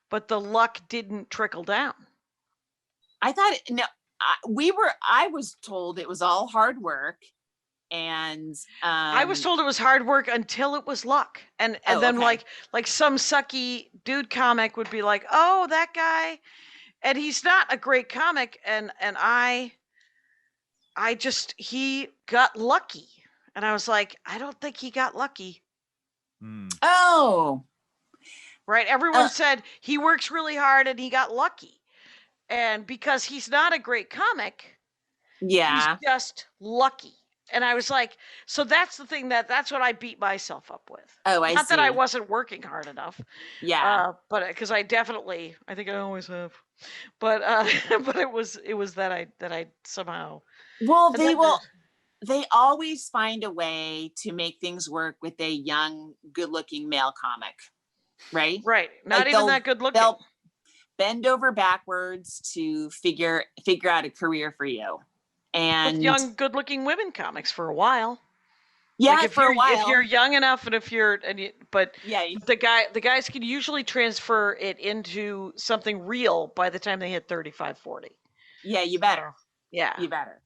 [SPEAKER 2] but the luck didn't trickle down.
[SPEAKER 3] I thought I was told it was all hard work. And
[SPEAKER 2] I was told it was hard work until it was luck, and then
[SPEAKER 3] okay.
[SPEAKER 2] like some sucky dude comic would be like, oh, that guy, and he's not a great comic, and I just, he got lucky, and I was like, I don't think he got lucky.
[SPEAKER 3] Oh,
[SPEAKER 2] right. Everyone said he works really hard and he got lucky, and because he's not a great comic,
[SPEAKER 3] yeah,
[SPEAKER 2] he's just lucky. And I was like, so that's the thing, that's what I beat myself up with.
[SPEAKER 3] Oh, I see.
[SPEAKER 2] Not that I wasn't working hard enough.
[SPEAKER 3] Yeah.
[SPEAKER 2] But because I think I always have. But but it was that I somehow.
[SPEAKER 3] Well, they always find a way to make things work with a young, good-looking male comic. right?
[SPEAKER 2] Right. Not
[SPEAKER 3] Like,
[SPEAKER 2] even that good looking.
[SPEAKER 3] They'll bend over backwards to figure out a career for you. And
[SPEAKER 2] With young, good looking women comics for a while.
[SPEAKER 3] yeah,
[SPEAKER 2] Like if
[SPEAKER 3] for a while.
[SPEAKER 2] if you're young enough, and if you're, but
[SPEAKER 3] yeah,
[SPEAKER 2] the guys can usually transfer it into something real by the time they hit 35, 40.
[SPEAKER 3] yeah, you better.
[SPEAKER 2] Yeah.
[SPEAKER 3] You better.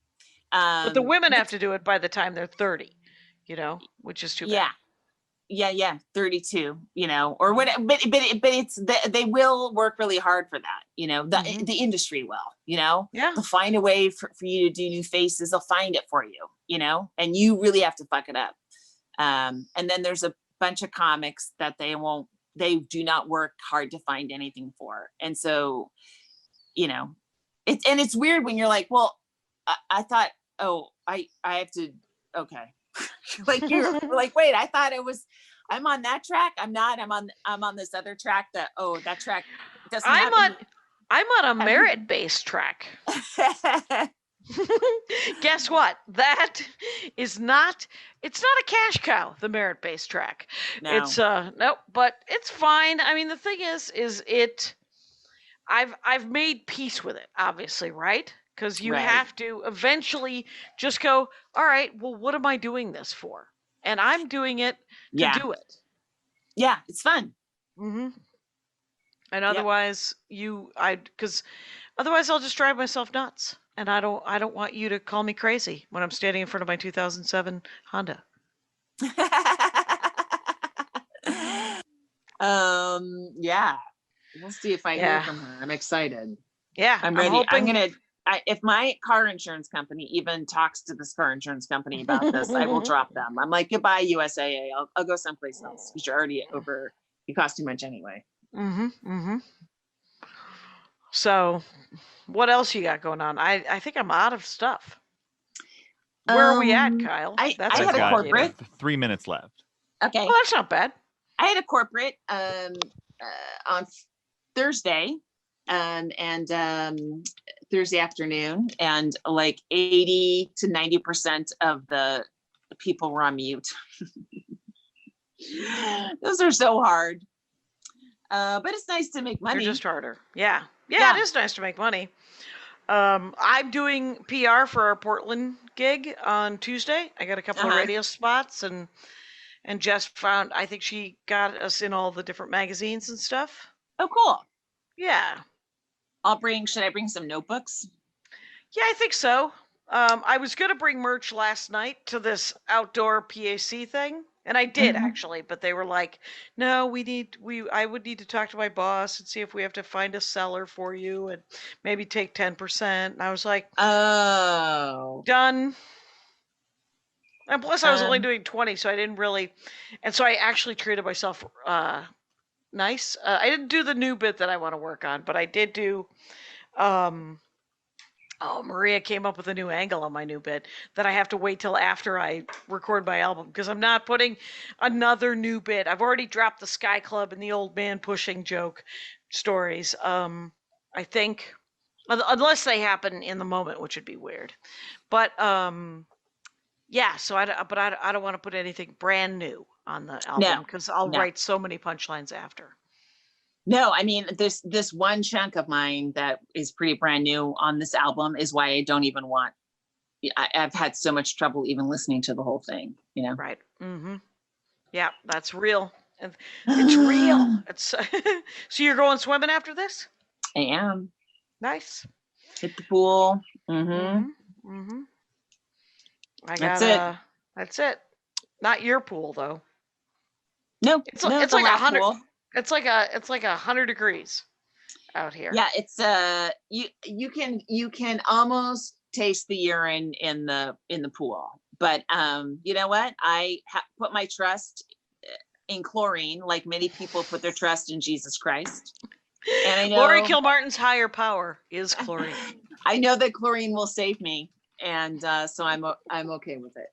[SPEAKER 2] But the women have to do it by the time they're 30, which is too bad.
[SPEAKER 3] Yeah, 32, or what, but it's, they will work really hard for that, the industry will,
[SPEAKER 2] Yeah.
[SPEAKER 3] they'll find a way for you to do new faces, they'll find it for you, and you really have to fuck it up. And then there's a bunch of comics that they do not work hard to find anything for. And so, it's weird when you're like, well, I thought, oh, I have to, okay. Like you're like, wait, I thought I'm on that track. I'm not. I'm on this other track. That track doesn't.
[SPEAKER 2] I'm on a merit-based track. Guess what? That is not. It's not a cash cow. The merit-based track.
[SPEAKER 3] No.
[SPEAKER 2] It's nope. But it's fine. I mean, the thing is it. I've made peace with it. Obviously, right? Because you have to eventually just go, all right, well, what am I doing this for? And I'm doing it to do it.
[SPEAKER 3] Yeah, it's fun.
[SPEAKER 2] Mm-hmm. And otherwise, because otherwise I'll just drive myself nuts. And I don't want you to call me crazy when I'm standing in front of my 2007 Honda.
[SPEAKER 3] Yeah. We'll see if I hear from her. I'm excited.
[SPEAKER 2] Yeah,
[SPEAKER 3] I'm ready. If my car insurance company even talks to this car insurance company about this, I will drop them. I'm like, goodbye, USAA. I'll go someplace else because you're already over. You cost too much anyway.
[SPEAKER 2] So, what else you got going on? I think I'm out of stuff. Where are we at, Kyle?
[SPEAKER 3] I had a corporate.
[SPEAKER 4] 3 minutes left.
[SPEAKER 3] Okay.
[SPEAKER 2] Well, that's not bad.
[SPEAKER 3] I had a corporate on Thursday. And Thursday afternoon, and like 80 to 90% of the people were on mute. Those are so hard. But it's nice to make money.
[SPEAKER 2] They're just harder. Yeah, it is nice to make money. I'm doing PR for our Portland gig on Tuesday. I got a couple of radio spots, and Jess I think she got us in all the different magazines and stuff.
[SPEAKER 3] Oh, cool.
[SPEAKER 2] Yeah.
[SPEAKER 3] Should I bring some notebooks?
[SPEAKER 2] Yeah, I think so. I was going to bring merch last night to this outdoor PAC thing, and I did actually, but they were like, no, I would need to talk to my boss and see if we have to find a seller for you and maybe take 10%. And I was like,
[SPEAKER 3] oh,
[SPEAKER 2] done. And plus I was only doing 20, so I didn't really, and so I actually treated myself nice. I didn't do the new bit that I want to work on, but I did do Maria came up with a new angle on my new bit that I have to wait till after I record my album, because I'm not putting another new bit. I've already dropped the Sky Club and the old man pushing joke stories. I think, unless they happen in the moment, which would be weird. But yeah, so I don't want to put anything brand new on the album, because I'll write so many punchlines after.
[SPEAKER 3] No, I mean, this one chunk of mine that is pretty brand new on this album is why I don't even want. I've had so much trouble even listening to the whole thing.
[SPEAKER 2] Right. Mm-hmm. Yeah, that's real. It's real. It's so you're going swimming after this?
[SPEAKER 3] I am.
[SPEAKER 2] Nice.
[SPEAKER 3] Hit the pool.
[SPEAKER 2] That's it. Not your pool though.
[SPEAKER 3] No,
[SPEAKER 2] it's like 100. Pool. It's like 100 degrees out here.
[SPEAKER 3] Yeah, it's you can almost taste the urine in the pool. But you know what? I put my trust in chlorine, like many people put their trust in Jesus Christ. And I know
[SPEAKER 2] Laurie Kilmartin's higher power is chlorine.
[SPEAKER 3] I know that chlorine will save me, and so I'm okay with it.